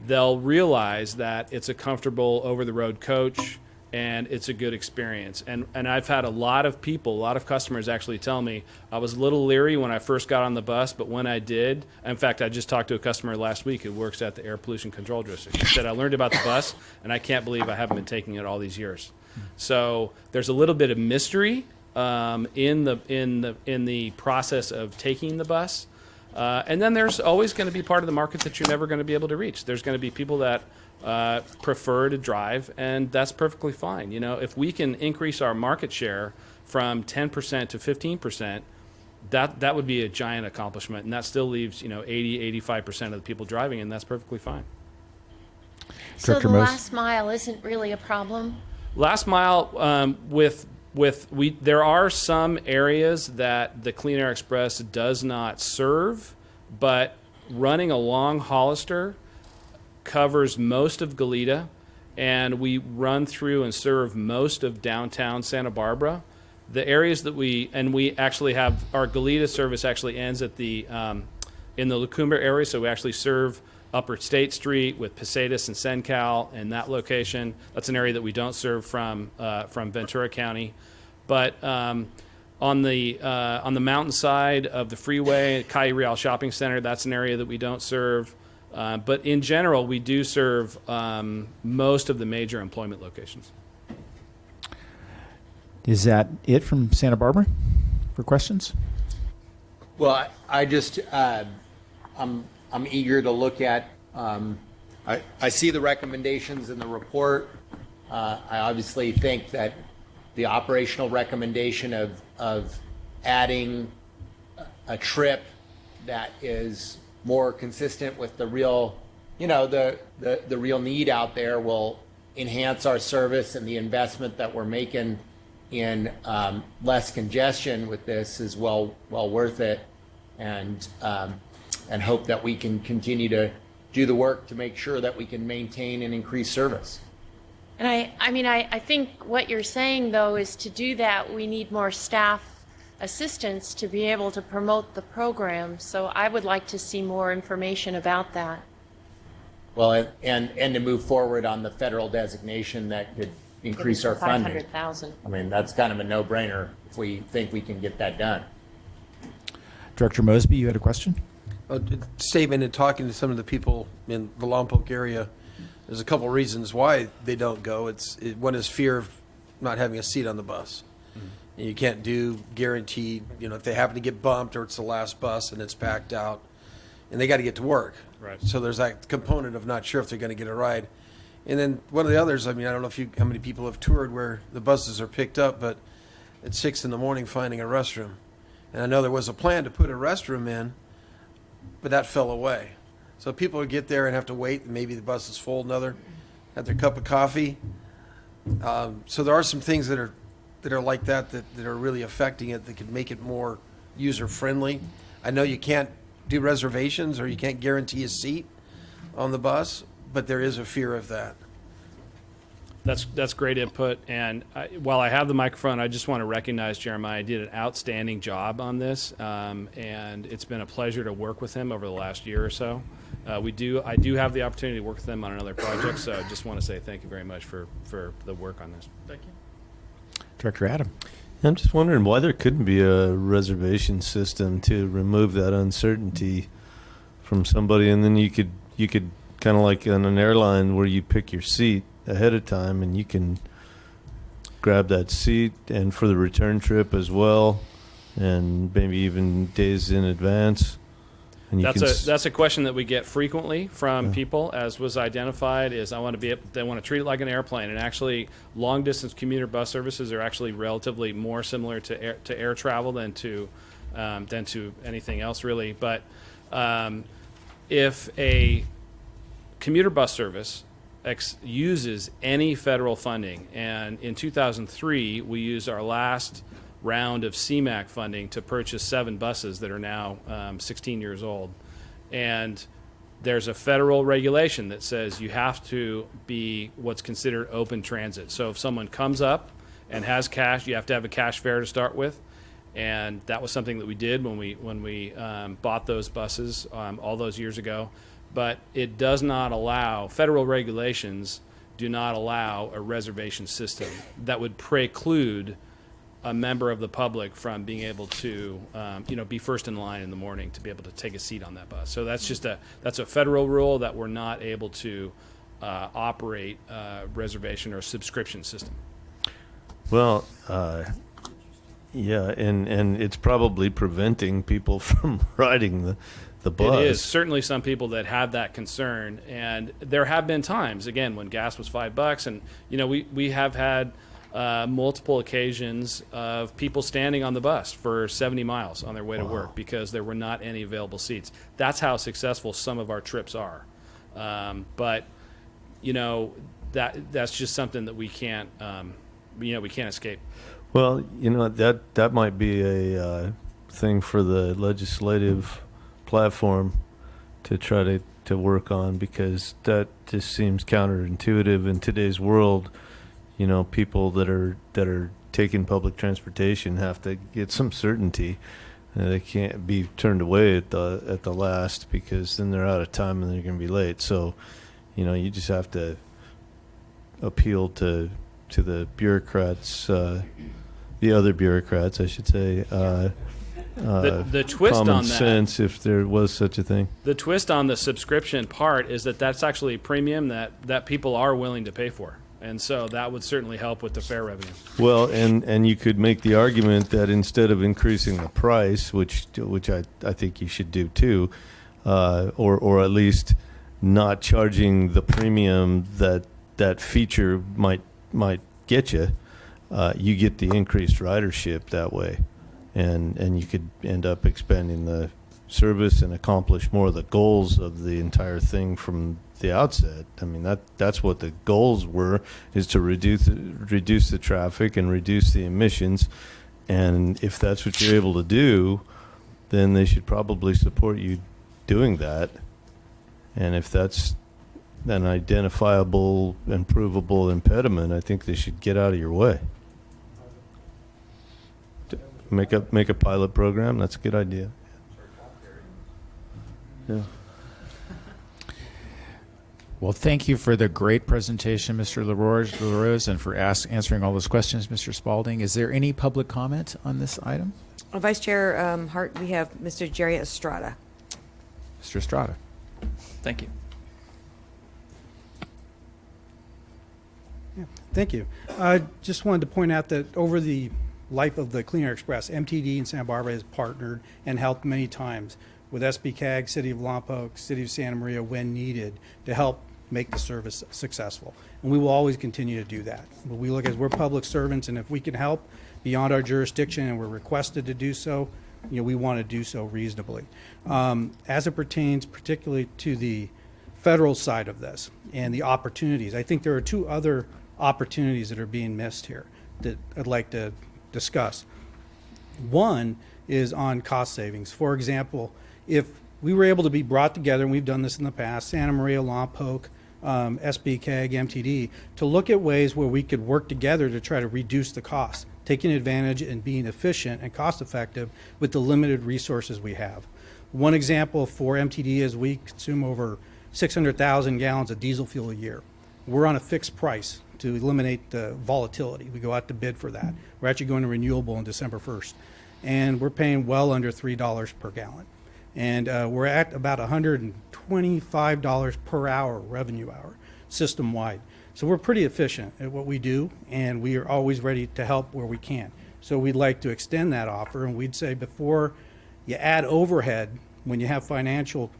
they'll realize that it's a comfortable over-the-road coach and it's a good experience. And I've had a lot of customers actually tell me, I was a little leery when I first got on the bus, but when I did, in fact, I just talked to a customer last week who works at the Air Pollution Control District. He said, I learned about the bus and I can't believe I haven't been taking it all these years. So there's a little bit of mystery in the process of taking the bus. And then there's always going to be part of the market that you're never going to be able to reach. There's going to be people that prefer to drive, and that's perfectly fine. If we can increase our market share from 10% to 15%, that would be a giant accomplishment, and that still leaves 80-85% of the people driving, and that's perfectly fine. So the last mile isn't really a problem? Last mile there are some areas that the Clean Air Express does not serve, but running along Hollister covers most of Goleta, and we run through and serve most of downtown Santa Barbara. The areas that we actually have, our Goleta service actually ends at the in the La Cumbre area, so we actually serve Upper State Street with Pasadas and Sencal in that location. That's an area that we don't serve from Ventura County. But on the mountain side of the freeway, Calle Real Shopping Center, that's an area that we don't serve. But in general, we do serve most of the major employment locations. Is that it from Santa Barbara for questions? Well, I just, I'm eager to look at, I see the recommendations in the report. I obviously think that the operational recommendation of adding a trip that is more consistent with the real, the real need out there will enhance our service, and the investment that we're making in less congestion with this is well worth it, and hope that we can continue to do the work to make sure that we can maintain and increase service. And I think what you're saying, though, is to do that, we need more staff assistance to be able to promote the program. So I would like to see more information about that. Well, and to move forward on the federal designation that increase our funding. 500,000. I mean, that's kind of a no-brainer if we think we can get that done. Director Mosby, you had a question? A statement in talking to some of the people in the Lompoc area. There's a couple reasons why they don't go. One is fear of not having a seat on the bus. And you can't do guaranteed, if they happen to get bumped or it's the last bus and it's packed out and they got to get to work. Right. So there's that component of not sure if they're going to get a ride. And then one of the others, I don't know how many people have toured where the buses are picked up, but at 6 a.m. finding a restroom. And I know there was a plan to put a restroom in, but that fell away. So people would get there and have to wait, and maybe the bus is full, have their cup of coffee. So there are some things that are like that are really affecting it that could make it more user-friendly. I know you can't do reservations or you can't guarantee a seat on the bus, but there is a fear of that. That's great input. And while I have the microphone, I just want to recognize Jeremiah did an outstanding job on this, and it's been a pleasure to work with him over the last year or so. I do have the opportunity to work with him on another project, so I just want to say thank you very much for the work on this. Thank you. Director Adam. I'm just wondering why there couldn't be a reservation system to remove that uncertainty from somebody, and then you could kind of like on an airline where you pick your seat ahead of time and you can grab that seat, and for the return trip as well, and maybe even days in advance. And That's a question that we get frequently from people, as was identified, is they want to treat it like an airplane. And actually, long distance commuter bus services are actually relatively more similar to air travel than to anything else really. But if a commuter bus service uses any federal funding, and in 2003 we used our last round of CMAQ funding to purchase 7 buses that are now 16 years old. And there's a federal regulation that says you have to be what's considered open transit. So if someone comes up and has cash, you have to have a cash fare to start with. And that was something that we did when we bought those buses all those years ago. But it does not allow, federal regulations do not allow a reservation system that would preclude a member of the public from being able to, be first in line in the morning to be able to take a seat on that bus. So that's that's a federal rule that we're not able to operate a reservation or subscription system. Well, yeah, and it's probably preventing people from riding the bus. It is certainly some people that have that concern, and there have been times, again, when gas was $5, and we have had multiple occasions of people standing on the bus for 70 miles on their way to work because there were not any available seats. That's how successful some of our trips are. But that's just something that we can't escape. Well, that might be a thing for the legislative platform to try to work on, because that just seems counterintuitive in today's world. People that are taking public transportation have to get some certainty. They can't be turned away at the last, because then they're out of time and they're going to be late. So, you just have to appeal to the bureaucrats, the other bureaucrats, I should say. The twist common on that, sense, if there was such a thing. The twist on the subscription part is that's actually a premium that people are willing to pay for. And so that would certainly help with the fare revenue. Well, and you could make the argument that instead of increasing the price, which I think you should do too, or at least not charging the premium that feature might get you, you get the increased ridership that way, and you could end up expanding the service and accomplish more of the goals of the entire thing from the outset. I mean, that's what the goals were, is to reduce the traffic and reduce the emissions. And if that's what you're able to do, then they should probably support you doing that. And if that's an identifiable and provable impediment, I think they should get out of your way. Make a pilot program. That's a good idea. Yeah. Well, thank you for the great presentation, Mr. LaRose, and for answering all those questions, Mr. Spalding. Is there any public comment on this item? Vice Chair Hart, we have Mr. Jerry Estrada. Mr. Estrada. Thank you. Thank you. I just wanted to point out that over the life of the Clean Air Express, MTD in Santa Barbara has partnered and helped many times with SBCAG, City of Lompoc, City of Santa Maria when needed to help make the service successful. And we will always continue to do that. But we look as we're public servants, and if we can help beyond our jurisdiction and we're requested to do so, we want to do so reasonably. As it pertains particularly to the federal side of this and the opportunities, I think there are two other opportunities that are being missed here that I'd like to discuss. One is on cost savings. For example, if we were able to be brought together, and we've done this in the past, Santa Maria, Lompoc, SBCAG, MTD, to look at ways where we could work together to try to reduce the cost, taking advantage and being efficient and cost effective with the limited resources we have. One example for MTD is we consume over 600,000 gallons of diesel fuel a year. We're on a fixed price to eliminate the volatility. We go out to bid for that. We're actually going to renewable on December 1st. And we're paying well under $3 per gallon. And we're at about $125 per hour, revenue hour, system-wide. So we're pretty efficient at what we do, and we are always ready to help where we can. So we'd like to extend that offer, and we'd say before you add overhead, when you have a financial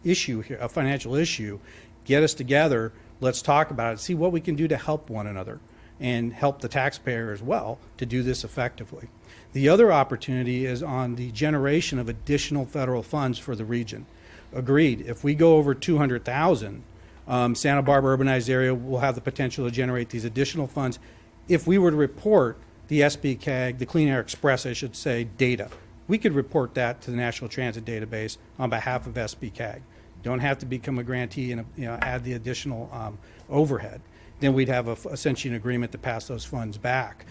issue, get us together, let's talk about it, see what we can do to help one another and help the taxpayer as well to do this effectively. The other opportunity is on the generation of additional federal funds for the region. Agreed, if we go over 200,000, Santa Barbara Urbanized Area will have the potential to generate these additional funds if we were to report the SBCAG, the Clean Air Express, I should say, data. We could report that to the National Transit Database on behalf of SBCAG. Don't have to become a grantee and add the additional overhead. Then we'd have essentially an agreement to pass those funds back.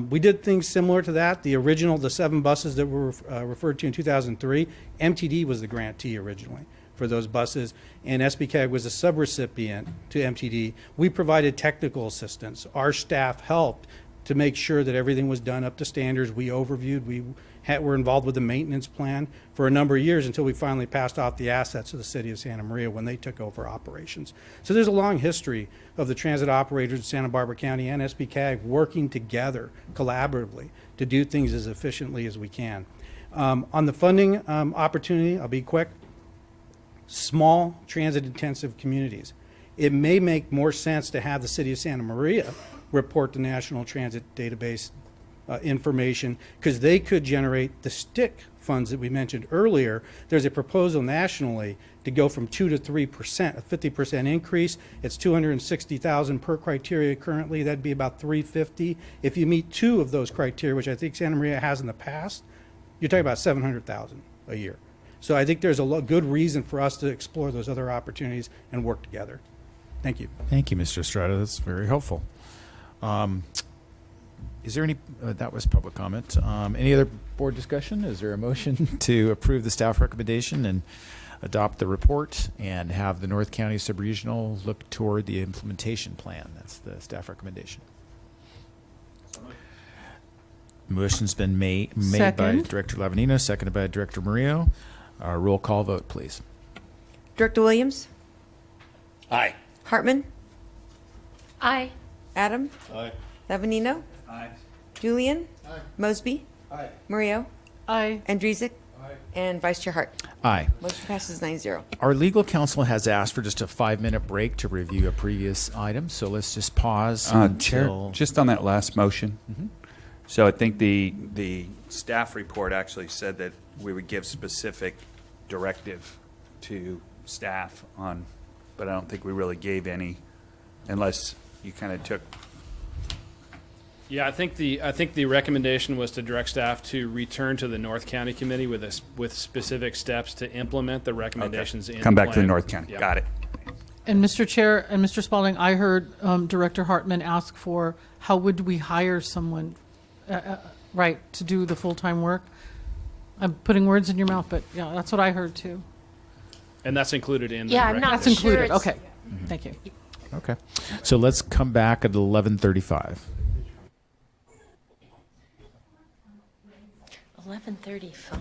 We did things similar to that. The 7 buses that were referred to in 2003, MTD was the grantee originally for those buses, and SBCAG was a subrecipient to MTD. We provided technical assistance. Our staff helped to make sure that everything was done up to standards. We overviewed. We were involved with the maintenance plan for a number of years until we finally passed off the assets to the City of Santa Maria when they took over operations. So there's a long history of the transit operators in Santa Barbara County and SBCAG working together collaboratively to do things as efficiently as we can. On the funding opportunity, I'll be quick. Small transit-intensive communities. It may make more sense to have the City of Santa Maria report the National Transit Database information, because they could generate the stick funds that we mentioned earlier. There's a proposal nationally to go from 2 to 3%, a 50% increase. It's $260,000 per criteria currently. That'd be about $350. If you meet 2 of those criteria, which I think Santa Maria has in the past, you're talking about $700,000 a year. So I think there's a good reason for us to explore those other opportunities and work together. Thank you. Thank you, Mr. Estrada. That's very helpful. Is there any, that was public comment. Any other board discussion? Is there a motion to approve the staff recommendation and adopt the report and have the North County Subregional look toward the implementation plan? That's the staff recommendation. Motion's been made by Director Lavanino, seconded by Director Murillo. Roll call vote, please. Director Williams? Aye. Hartman? Aye. Adam? Aye. Lavanino? Aye. Julian? Aye. Mosby? Aye. Murillo? Aye. Andrezek? Aye. And Vice Chair Hart. Aye. Motion passes 9-0. Our legal counsel has asked for just a 5-minute break to review a previous item, so let's just pause Chair, until... just on that last motion. Mhm. So I think the staff report actually said that we would give specific directive to staff on, but I don't think we really gave any, unless you kind of took. Yeah, I think the recommendation was to direct staff to return to the North County Committee with specific steps to implement the recommendations in the Come back to the plan. North County. Yeah. Got it. And Mr. Chair and Mr. Spalding, I heard Director Hartman ask for how would we hire someone, right, to do the full-time work? I'm putting words in your mouth, but yeah, that's what I heard too. And that's included in the Yeah, I'm not That's included, sure it's okay. Thank you. Okay. So let's come back at 11:35. 11:35.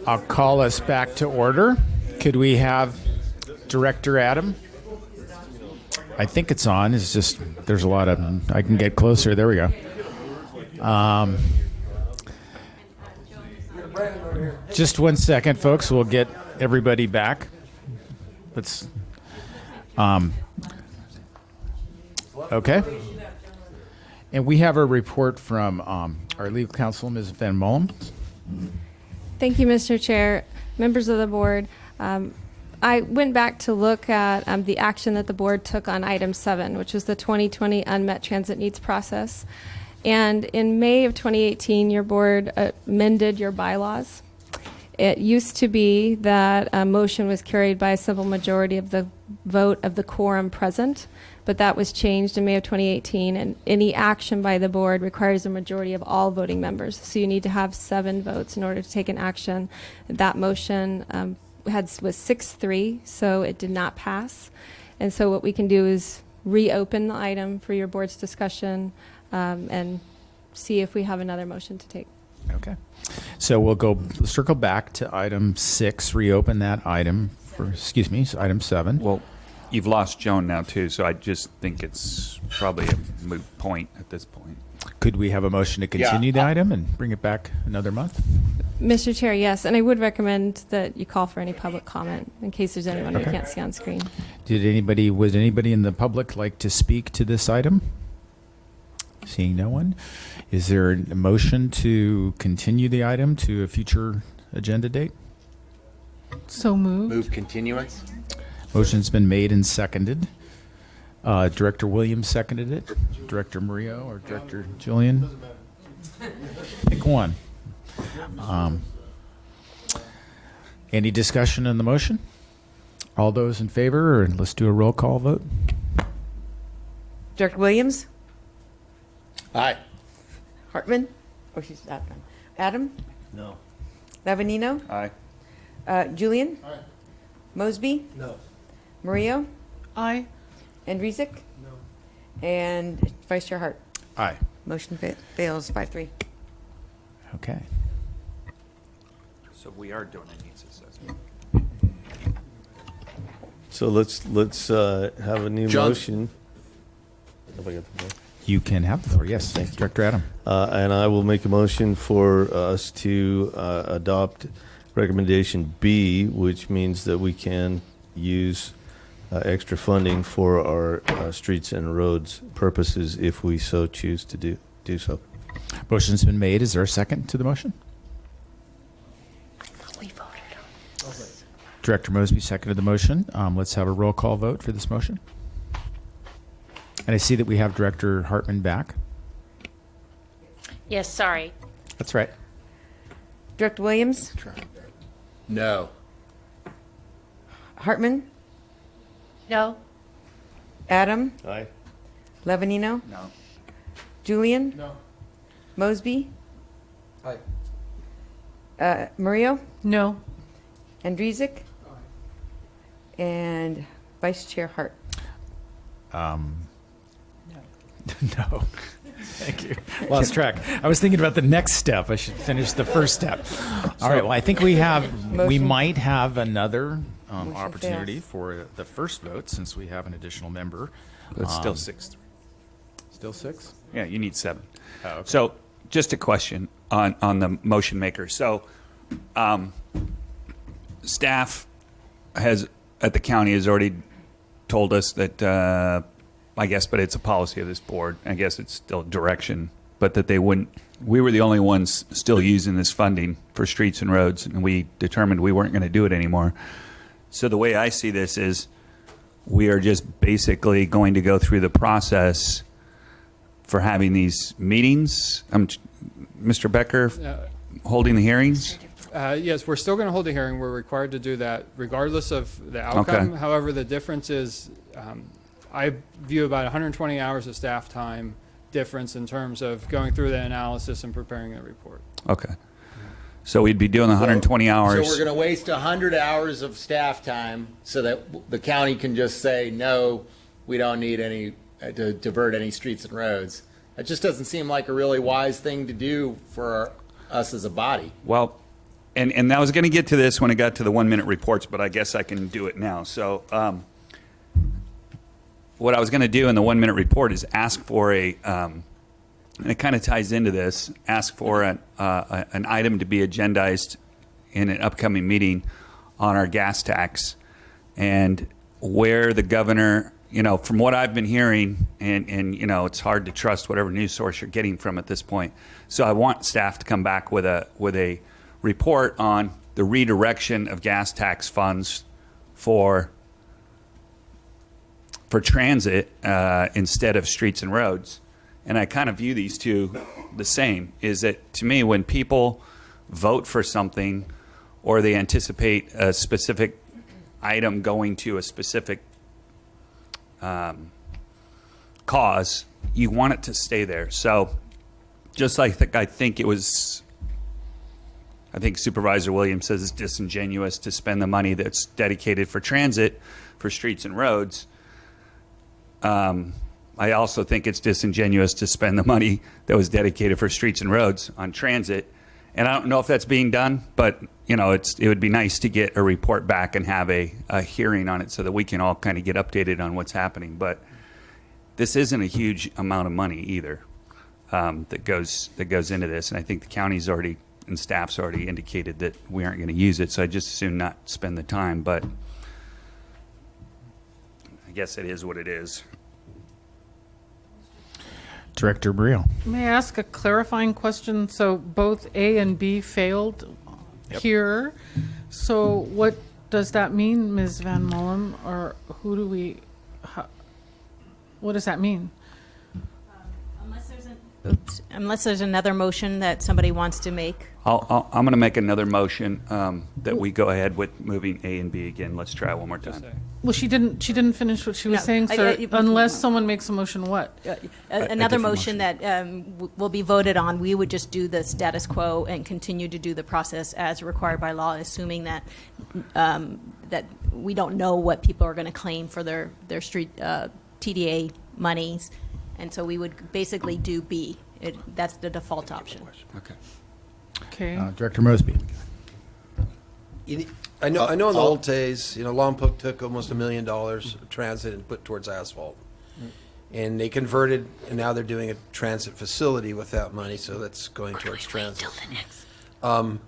I'll call us back to order. Could we have Director Adam? I think it's on. It's just, there's a lot of, I can get closer. There we go. Just 1 second, folks. We'll get everybody back. Let's, okay. And we have a report from our legal counsel, Ms. Van Molen. Thank you, Mr. Chair, members of the board. I went back to look at the action that the board took on item 7, which was the 2020 unmet transit needs process. And in May of 2018, your board amended your bylaws. It used to be that a motion was carried by a simple majority of the vote of the quorum present, but that was changed in May of 2018, and any action by the board requires a majority of all voting members. So you need to have 7 votes in order to take an action. That motion was 6-3, so it did not pass. And so what we can do is reopen the item for your board's discussion and see if we have another motion to take. Okay. So we'll circle back to item 6, reopen that item for, item 7. Well, you've lost Joan now too, so I just think it's probably a moot point at this point. Could we have a motion to continue the item and bring it back another month? Mr. Chair, yes, and I would recommend that you call for any public comment in case there's anyone we can't see on screen. Would anybody in the public like to speak to this item? Seeing no one, is there a motion to continue the item to a future agenda date? So moved. Move continuance. Motion's been made and seconded. Director Williams seconded it. Director Murillo or Director Julian? Pick one. Any discussion on the motion? All those in favor, or let's do a roll call vote. Director Williams? Aye. Hartman? Oh, she's not done. Adam? No. Lavanino? Aye. Julian? Aye. Mosby? No. Mario? Aye. And Rezick? No. And Vice Chair Hart? Aye. Motion fails 5-3. Okay. So we are doing a needs assessment. So let's have a new John. motion. Have I got the vote? You can have the floor. Yes, thank you, Director Adam. And I will make a motion for us to adopt recommendation B, which means that we can use extra funding for our streets and roads purposes if we so choose to do so. Motion's been made. Is there a second to the motion? We voted on this. Director Mosby seconded the motion. Let's have a roll call vote for this motion. And I see that we have Director Hartman back. Yes, sorry. That's right. Director Williams? No. Hartman? No. Adam? Aye. Lavanino? No. Julian? No. Mosby? Aye. Murillo? No. And Rezick? And Vice Chair Hart? No. Thank you. Lost track. I was thinking about the next step. I should finish the first step. All right. Well, I think we might have another opportunity fails. for the first vote since we have an additional member. But it's still 6-3. Still 6? Yeah, you need 7. Oh, okay. So just a question on the motion maker. So staff at the county has already told us that, I guess, but it's a policy of this board. I guess it's still direction, but that we were the only ones still using this funding for streets and roads, and we determined we weren't going to do it anymore. So the way I see this is we are just basically going to go through the process for having these meetings. Mr. Becker, holding the hearings? Yes, we're still going to hold a hearing. We're required to do that regardless of the outcome. Okay. However, the difference is I view about 120 hours of staff time difference in terms of going through the analysis and preparing a report. Okay. So we'd be doing 120 hours. So we're going to waste 100 hours of staff time so that the county can just say, no, we don't need any to divert any streets and roads. It just doesn't seem like a really wise thing to do for us as a body. Well, and I was going to get to this when it got to the 1 minute reports, but I guess I can do it now. So what I was going to do in the 1 minute report is ask for and it kind of ties into this, ask for an item to be agendized in an upcoming meeting on our gas tax, and where the governor, from what I've been hearing, and it's hard to trust whatever news source you're getting from at this point. So I want staff to come back with a report on the redirection of gas tax funds for transit instead of streets and roads. And I kind of view these two the same, is that to me, when people vote for something or they anticipate a specific item going to a specific cause, you want it to stay there. So just like I think Supervisor Williams says it's disingenuous to spend the money that's dedicated for transit for streets and roads. I also think it's disingenuous to spend the money that was dedicated for streets and roads on transit. And I don't know if that's being done, but it would be nice to get a report back and have a hearing on it so that we can all kind of get updated on what's happening. But this isn't a huge amount of money either that goes into this. And I think the county's already and staff's already indicated that we aren't going to use it. So I just assume not spend the time. But I guess it is what it is. Director Briel. May I ask a clarifying question? So both A and B failed here. So what does that mean, Ms. Van Mollem? Or what does that mean? Unless there's another motion that somebody wants to make. I'm going to make another motion that we go ahead with moving A and B again. Let's try it one more time. Well, she didn't finish what she was saying, sir. Unless someone makes a motion, what? Another motion that will be voted on, we would just do the status quo and continue to do the process as required by law, assuming that that we don't know what people are going to claim for their street TDA monies. And so we would basically do B. That's the default option. Okay. Director Mosby. I know in the old days, Lompoc took almost $1 million of transit and put towards asphalt. And they converted, and now they're doing a transit facility with that money, so that's going towards transit. Are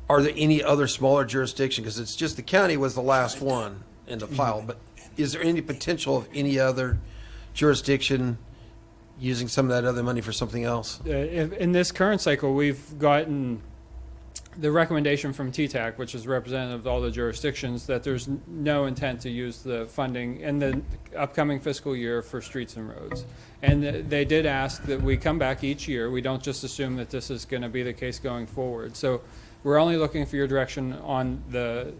there any other smaller jurisdictions? Because it's just the county was the last one in the pile, but is there any potential of any other jurisdiction using some of that other money for something else? In this current cycle, we've gotten the recommendation from TTAC, which is representative of all the jurisdictions, that there's no intent to use the funding in the upcoming fiscal year for streets and roads. And they did ask that we come back each year. We don't just assume that this is going to be the case going forward. So we're only looking for your direction on the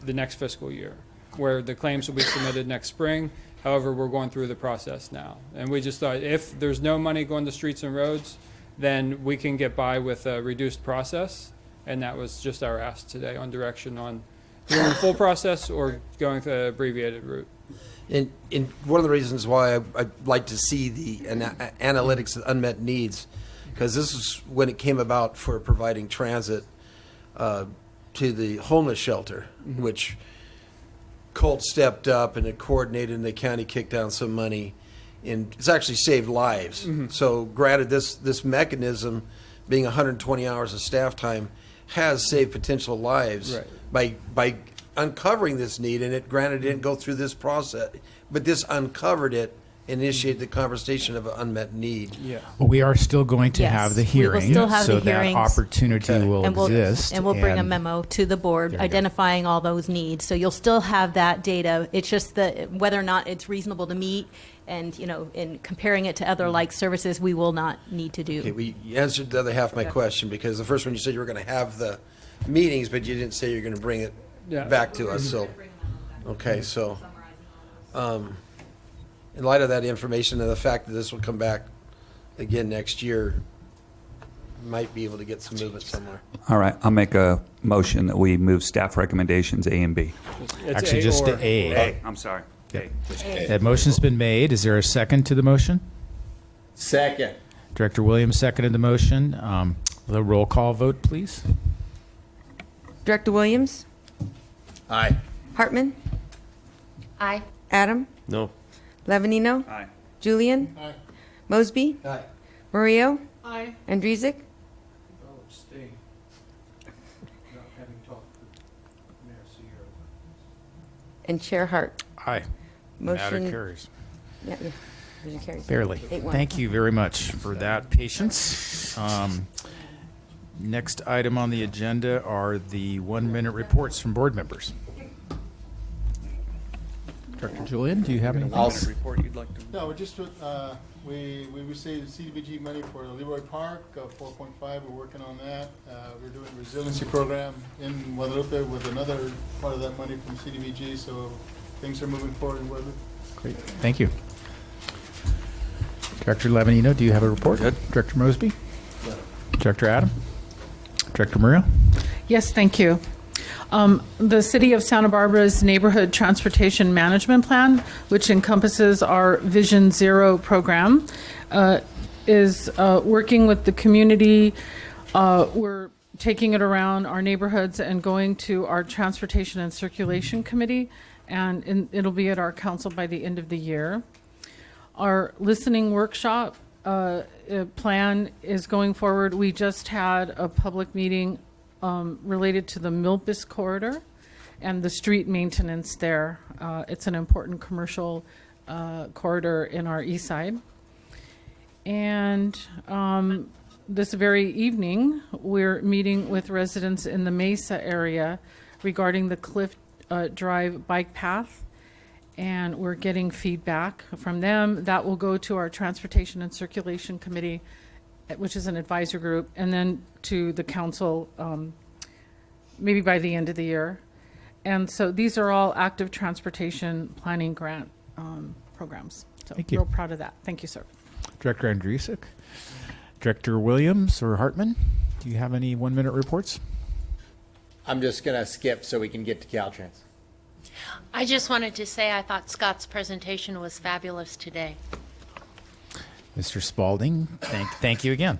next fiscal year, where the claims will be submitted next spring. However, we're going through the process now. And we just thought if there's no money going to streets and roads, then we can get by with a reduced process. And that was just our ask today on direction on doing the full process or going the abbreviated route. And one of the reasons why I'd like to see the analytics of unmet needs, because this is when it came about for providing transit to the homeless shelter, which Colt stepped up and it coordinated, and the county kicked down some money, and it's actually saved lives. So granted, this mechanism being 120 hours of staff time has saved potential lives by uncovering this need, and it granted didn't go through this process, but this uncovered it, initiated the conversation of an unmet need. Well, we are still going to have the hearing, still have so the hearings. that opportunity will exist. And we'll bring a memo to the board identifying all those needs. So you'll still have that data. It's just whether or not it's reasonable to meet, and in comparing it to other like services, we will not need to do. Okay, you answered the other half of my question, because the first one you said you were going to have the meetings, but you didn't say you're going to bring it back to us. So, okay, so in light of that information and the fact that this will come back again next year, might be able to get some movement somewhere. All right, I'll make a motion that we move staff recommendations A and B. Actually, just to A. A. I'm sorry. A. That motion's been made. Is there a second to the motion? Second. Director Williams seconded the motion. The roll call vote, please. Director Williams? Aye. Hartman? Aye. Adam? No. Levanino? Aye. Julian? Aye. Mosby? Aye. Murillo? Aye. Andrezek? I'll abstain. Not having talked with Mayor Sierra. And Chair Hart. Aye. Matter Motion- carries. Yeah, motion carries. Barely. 8-1. Thank you very much for that patience. Next item on the agenda are the 1-minute reports from board members. Director Julian, do you have anything? Report you'd like to? No, we just, we received CDBG money for Leroy Park, 4.5, we're working on that. We're doing a resiliency program in Guadalupe with another part of that money from CDBG, so things are moving forward in Guadalupe. Great, thank you. Director Levanino, do you have a report? Good. Director Mosby? Director Adam? Director Murillo? Yes, thank you. The City of Santa Barbara's Neighborhood Transportation Management Plan, which encompasses our Vision Zero program, is working with the community. We're taking it around our neighborhoods and going to our Transportation and Circulation Committee, and it'll be at our council by the end of the year. Our listening workshop plan is going forward. We just had a public meeting related to the Milpas corridor and the street maintenance there. It's an important commercial corridor in our east side. And this very evening, we're meeting with residents in the Mesa area regarding the Cliff Drive bike path. And we're getting feedback from them. That will go to our Transportation and Circulation Committee, which is an advisor group, and then to the council maybe by the end of the year. And so these are all active transportation planning grant programs. So Thank you. real proud of that. Thank you, sir. Director Andrezek? Director Williams or Hartman, do you have any 1-minute reports? I'm just going to skip so we can get to Caltrans. I just wanted to say I thought Scott's presentation was fabulous today. Mr. Spalding, thank you again.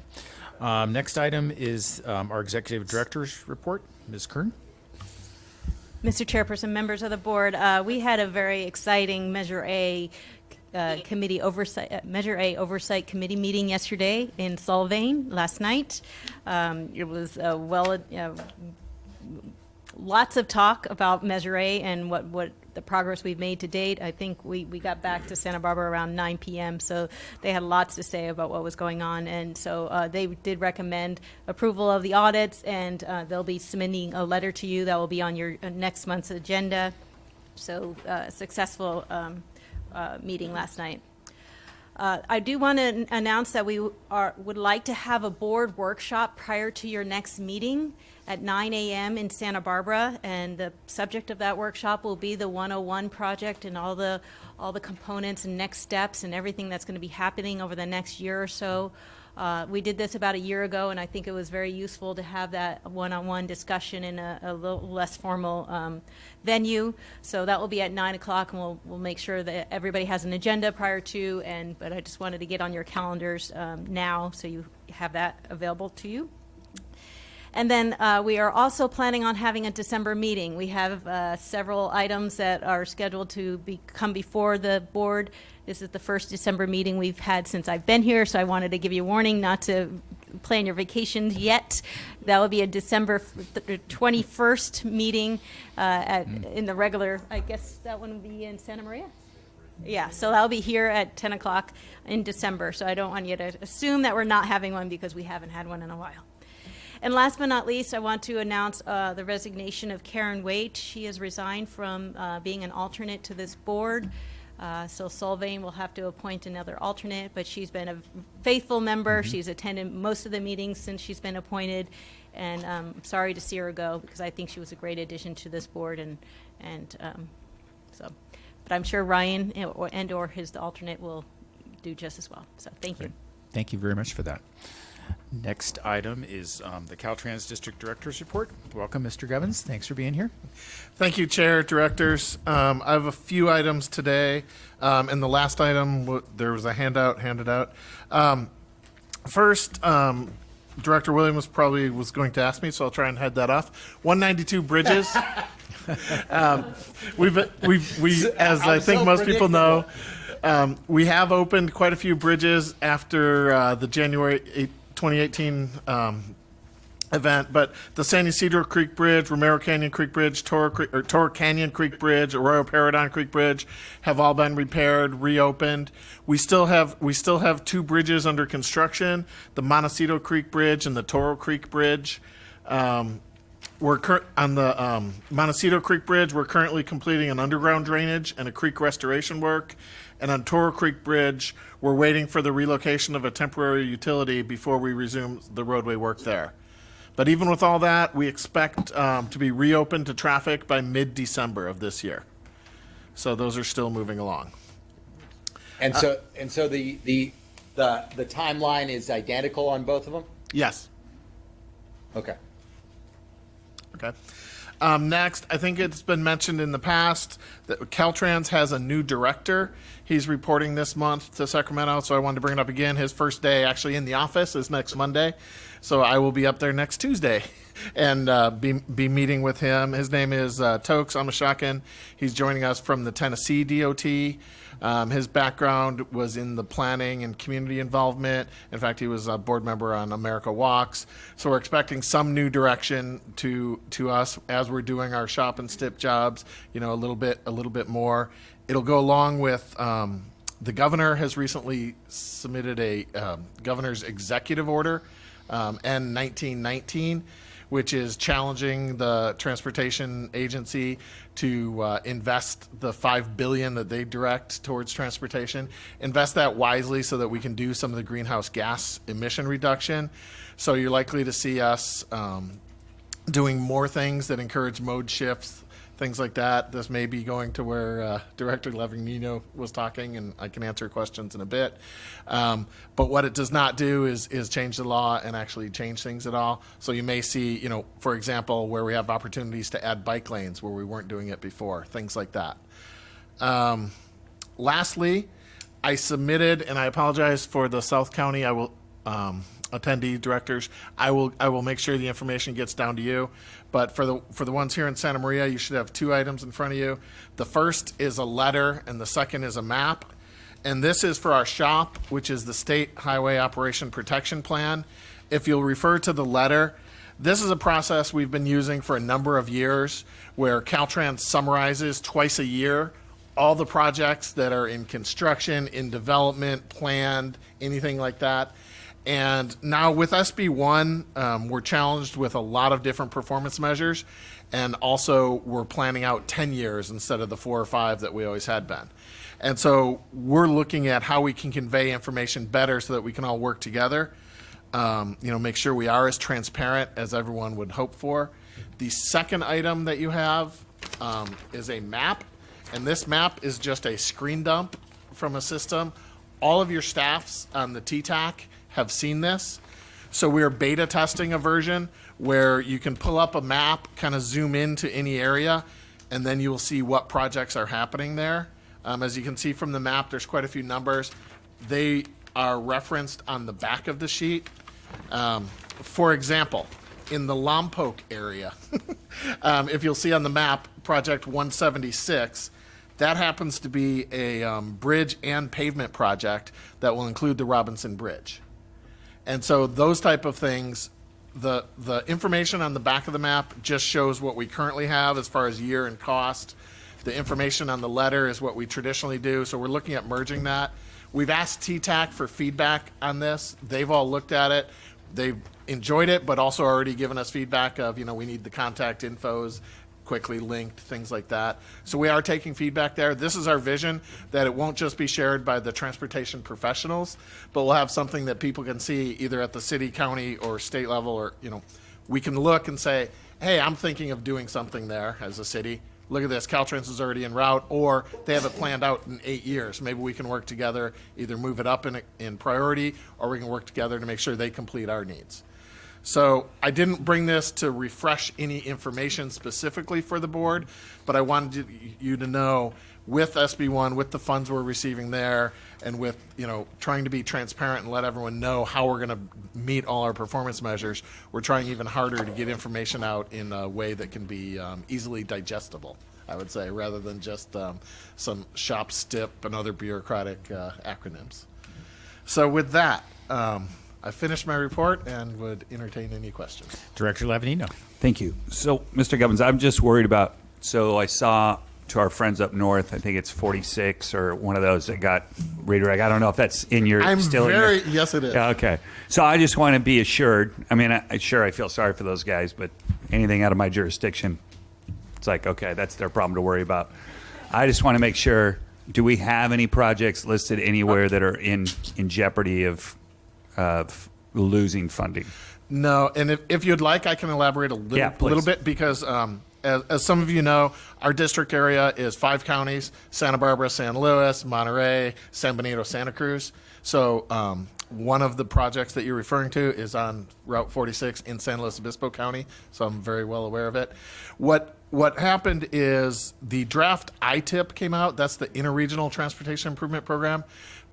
Next item is our Executive Director's report. Ms. Kern? Mr. Chairperson, members of the board, we had a very exciting Measure A committee oversight, Measure A oversight committee meeting yesterday in Solvang last night. It was lots of talk about Measure A and what the progress we've made to date. I think we got back to Santa Barbara around 9 p.m., so they had lots to say about what was going on. And so they did recommend approval of the audits, and they'll be submitting a letter to you that will be on your next month's agenda. So successful meeting last night. I do want to announce that we would like to have a board workshop prior to your next meeting at 9 a.m. in Santa Barbara, and the subject of that workshop will be the 101 project and all the components and next steps and everything that's going to be happening over the next year or so. We did this about a year ago, and I think it was very useful to have that one-on-one discussion in a little less formal venue. So that will be at 9 o'clock, and we'll make sure that everybody has an agenda prior to. But I just wanted to get on your calendars now, so you have that available to you. And then we are also planning on having a December meeting. We have several items that are scheduled to come before the board. This is the first December meeting we've had since I've been here, so I wanted to give you a warning not to plan your vacations yet. That will be a December 21st meeting in the regular, I guess that one will be in Santa Maria? Yeah, so that'll be here at 10 o'clock in December. So I don't want you to assume that we're not having one, because we haven't had one in a while. And last but not least, I want to announce the resignation of Karen Waite. She has resigned from being an alternate to this board. So Solvang will have to appoint another alternate, but she's been a faithful member. Mm-hmm. She's attended most of the meetings since she's been appointed, and I'm sorry to see her go, because I think she was a great addition to this board, but I'm sure Ryan or his alternate will do just as well. So thank you. Thank you very much for that. Next item is the Caltrans District Director's Report. Welcome, Mr. Govins. Thanks for being here. Thank you, Chair, Directors. I have a few items today. In the last item, there was a handout handed out. First, Director Williams probably was going to ask me, so I'll try and head that off. 192 bridges. As I think most people know, we have opened quite a few bridges after the January 2018 event, but the San Ysidro Creek Bridge, Romero Canyon Creek Bridge, Toro Canyon Creek Bridge, Arroyo Paradon Creek Bridge have all been repaired, reopened. We still have two bridges under construction, the Montecito Creek Bridge and the Toro Creek Bridge. On the Montecito Creek Bridge, we're currently completing an underground drainage and a creek restoration work. And on Toro Creek Bridge, we're waiting for the relocation of a temporary utility before we resume the roadway work there. But even with all that, we expect to be reopened to traffic by mid-December of this year. So those are still moving along. And so the timeline is identical on both of them? Yes. Okay. Okay. Next, I think it's been mentioned in the past that Caltrans has a new director. He's reporting this month to Sacramento, so I wanted to bring it up again. His first day actually in the office is next Monday, so I will be up there next Tuesday and be meeting with him. His name is Tokes Amashakin. He's joining us from the Tennessee DOT. His background was in the planning and community involvement. In fact, he was a board member on America Walks. So we're expecting some new direction to us as we're doing our shop and stip jobs, a little bit more. It'll go along with the governor has recently submitted a governor's executive order, N1919, which is challenging the transportation agency to invest the $5 billion that they direct towards transportation, invest that wisely so that we can do some of the greenhouse gas emission reduction. So you're likely to see us doing more things that encourage mode shifts, things like that. This may be going to where Director Levignino was talking, and I can answer questions in a bit. But what it does not do is change the law and actually change things at all. So you may see, for example, where we have opportunities to add bike lanes where we weren't doing it before, things like that. Lastly, I submitted, and I apologize for the South County, I will attendee directors, I will make sure the information gets down to you. But for the ones here in Santa Maria, you should have two items in front of you. The first is a letter, and the second is a map. And this is for our shop, which is the State Highway Operation Protection Plan. If you'll refer to the letter, this is a process we've been using for a number of years where Caltrans summarizes twice a year all the projects that are in construction, in development, planned, anything like that. And now with SB1, we're challenged with a lot of different performance measures, and also we're planning out 10 years instead of the 4 or 5 that we always had been. And so we're looking at how we can convey information better so that we can all work together, make sure we are as transparent as everyone would hope for. The second item that you have is a map, and this map is just a screen dump from a system. All of your staffs on the TTAC have seen this. So we're beta testing a version where you can pull up a map, kind of zoom into any area, and then you will see what projects are happening there. As you can see from the map, there's quite a few numbers. They are referenced on the back of the sheet. For example, in the Lompoc area, if you'll see on the map, Project 176, that happens to be a bridge and pavement project that will include the Robinson Bridge. And so those type of things, the information on the back of the map just shows what we currently have as far as year and cost. The information on the letter is what we traditionally do, so we're looking at merging that. We've asked TTAC for feedback on this. They've all looked at it. They've enjoyed it, but also already given us feedback of, we need the contact infos quickly linked, things like that. So we are taking feedback there. This is our vision, that it won't just be shared by the transportation professionals, but we'll have something that people can see either at the city, county, or state level, or, we can look and say, hey, I'm thinking of doing something there as a city. Look at this, Caltrans is already en route, or they have it planned out in 8 years. Maybe we can work together, either move it up in priority, or we can work together to make sure they complete our needs. So I didn't bring this to refresh any information specifically for the board, but I wanted you to know with SB1, with the funds we're receiving there, and with, trying to be transparent and let everyone know how we're going to meet all our performance measures, we're trying even harder to get information out in a way that can be easily digestible, I would say, rather than just some shop stip and other bureaucratic acronyms. So with that, I finished my report and would entertain any questions. Director Lavanino. Thank you. So, Mr. Gubbins, I'm just worried about, so I saw to our friends up north, I think it's 46 or one of those that got redirect. I don't know if that's in your, Yes, it is. Yeah, okay. So I just want to be assured. I mean, I feel sorry for those guys, but anything out of my jurisdiction, it's like, okay, that's their problem to worry about. I just want to make sure, do we have any projects listed anywhere that are in jeopardy of losing funding? No, and if you'd like, I can elaborate a little bit, because as some of you know, our district area is 5 counties: Santa Barbara, San Luis, Monterey, San Benito, Santa Cruz. So one of the projects that you're referring to is on Route 46 in San Luis Obispo County, so I'm very well aware of it. What happened is the draft ITIP came out. That's the Interregional Transportation Improvement Program.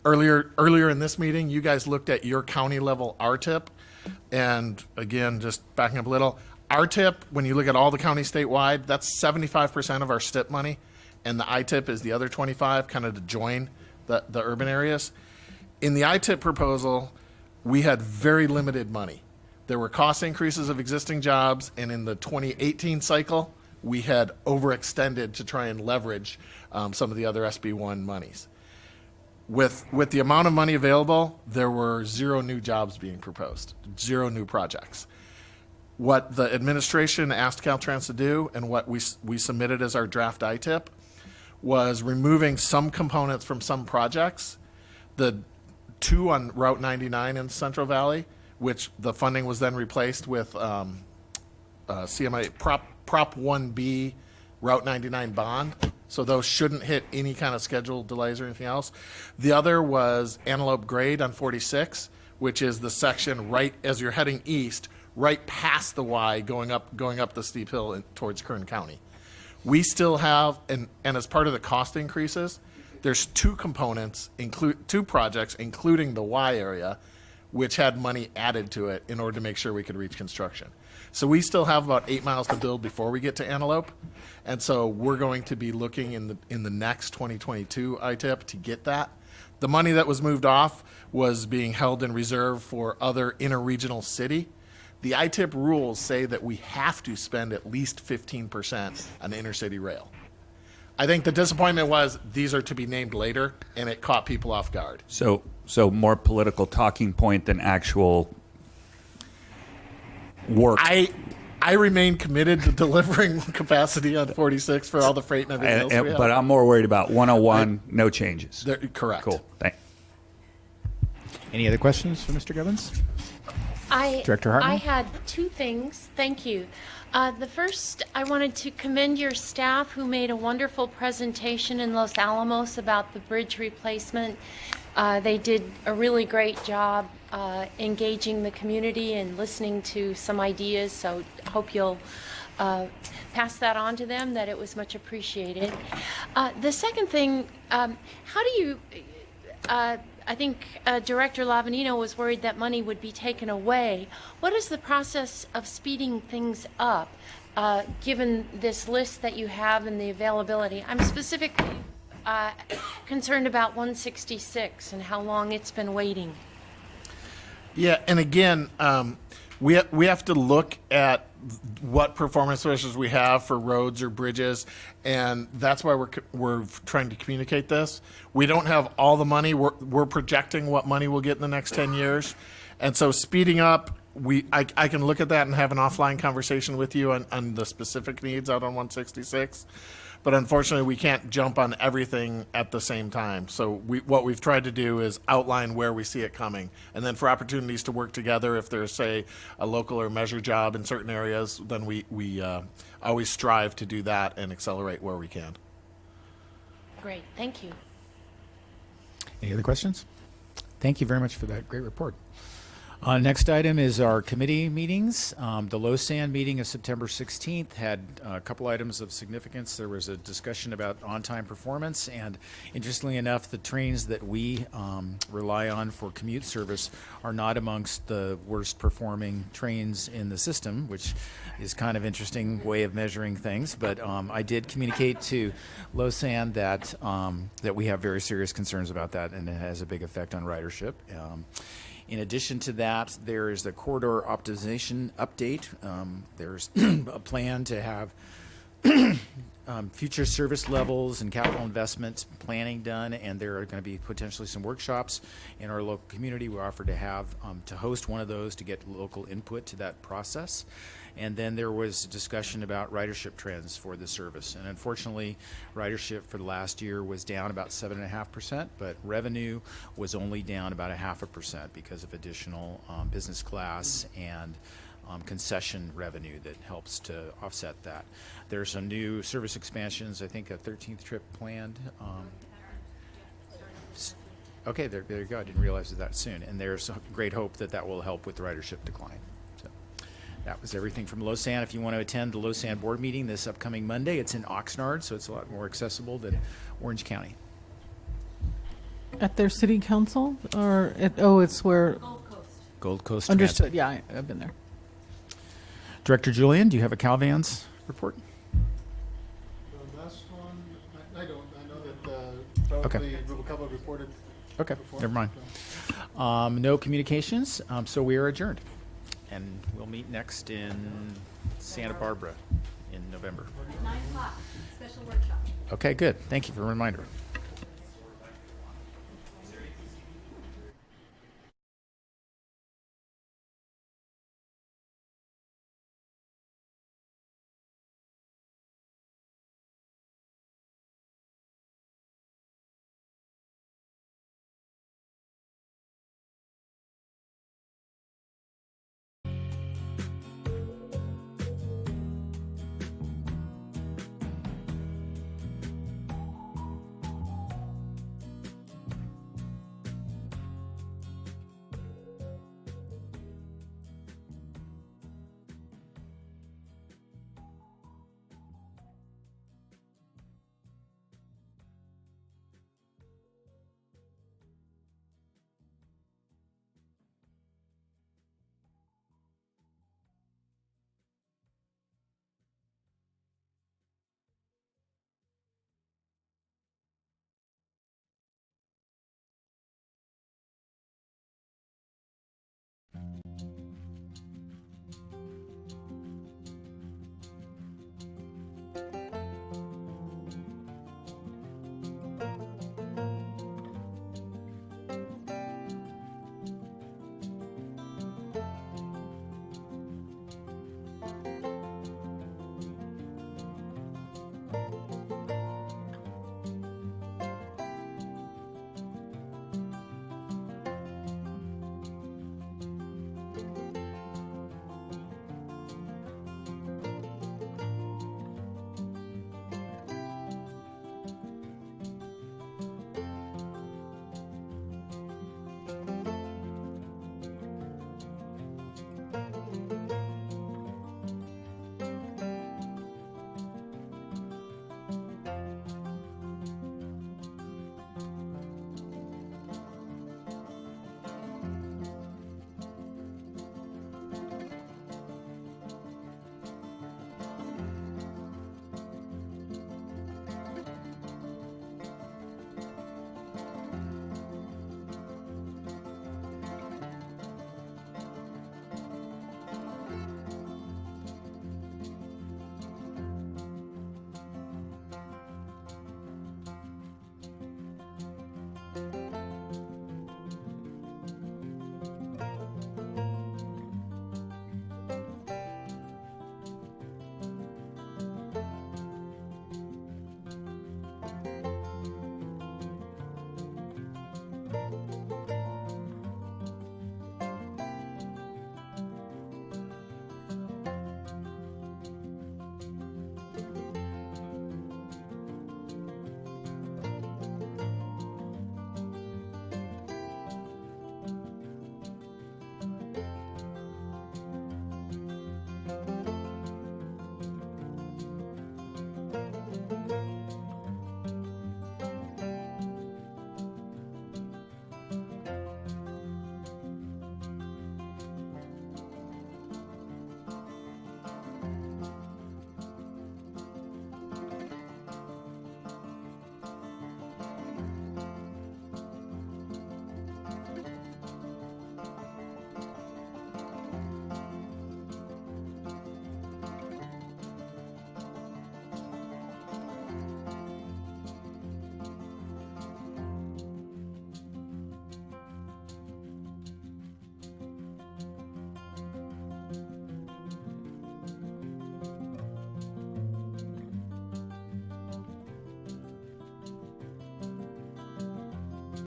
Earlier in this meeting, you guys looked at your county level RTIP. And again, just backing up a little, RTIP, when you look at all the counties statewide, that's 75% of our STIP money. And the ITIP is the other 25, kind of to join the urban areas. In the ITIP proposal, we had very limited money. There were cost increases of existing jobs, and in the 2018 cycle, we had overextended to try and leverage some of the other SB1 monies. With the amount of money available, there were 0 new jobs being proposed, 0 new projects. What the administration asked Caltrans to do, and what we submitted as our draft ITIP, was removing some components from some projects. The 2 on Route 99 in Central Valley, which the funding was then replaced with CMI Prop 1B Route 99 bond. So those shouldn't hit any kind of schedule delays or anything else. The other was Antelope Grade on 46, which is the section right as you're heading east, right past the Y, going up the steep hill towards Kern County. We still have, and as part of the cost increases, there's 2 components, 2 projects, including the Y area, which had money added to it in order to make sure we could reach construction. So we still have about 8 miles to build before we get to Antelope. And so we're going to be looking in the next 2022 ITIP to get that. The money that was moved off was being held in reserve for other interregional city. The ITIP rules say that we have to spend at least 15% on intercity rail. I think the disappointment was these are to be named later, and it caught people off guard. So more political talking point than actual work. I remain committed to delivering capacity on 46 for all the freight and everything else we have. But I'm more worried about 101, no changes. Correct. Cool. Thanks. Any other questions for Mr. Gubbins? Director Hartman? I had 2 things. Thank you. The first, I wanted to commend your staff who made a wonderful presentation in Los Alamos about the bridge replacement. They did a really great job engaging the community and listening to some ideas, so hope you'll pass that on to them, that it was much appreciated. The second thing, how do you, I think Director Lavanino was worried that money would be taken away. What is the process of speeding things up, given this list that you have and the availability? I'm specifically concerned about 166 and how long it's been waiting. Yeah, and again, we have to look at what performance measures we have for roads or bridges, and that's why we're trying to communicate this. We don't have all the money. We're projecting what money we'll get in the next 10 years, and so speeding up, I can look at that and have an offline conversation with you on the specific needs out on 166. But unfortunately, we can't jump on everything at the same time. So what we've tried to do is outline where we see it coming. And then for opportunities to work together, if there's, say, a local or measure job in certain areas, then we always strive to do that and accelerate where we can. Great. Thank you. Any other questions? Thank you very much for that great report. Next item is our committee meetings. The LoSAN meeting of September 16th had a couple items of significance. There was a discussion about on-time performance, and interestingly enough, the trains that we rely on for commute service are not amongst the worst performing trains in the system, which is kind of interesting way of measuring things. But I did communicate to LoSAN that that we have very serious concerns about that, and it has a big effect on ridership. In addition to that, there is the corridor optimization update. There's a plan to have future service levels and capital investment planning done, and there are going to be potentially some workshops in our local community. We offered to have to host one of those to get local input to that process. And then there was a discussion about ridership trends for the service. And unfortunately, ridership for the last year was down about 7.5%, but revenue was only down about 0.5% because of additional business class and concession revenue that helps to offset that. There's some new service expansions, I think a 13th trip planned. Okay, there you go. I didn't realize it that soon. And there's great hope that that will help with the ridership decline. So that was everything from LoSAN. If you want to attend the LoSAN board meeting this upcoming Monday, it's in Oxnard, so it's a lot more accessible than Orange County. At their city council, or it's where? Gold Coast. Understood. Transit. Yeah, I've been there. Director Julian, do you have a CalVans report? The last one, I don't. I know that probably Rubicaba reported. Okay, before. never mind. No communications, so we are adjourned. And we'll meet next in Santa Barbara in November. 9 o'clock, special workshop. Okay, good. Thank you for the reminder.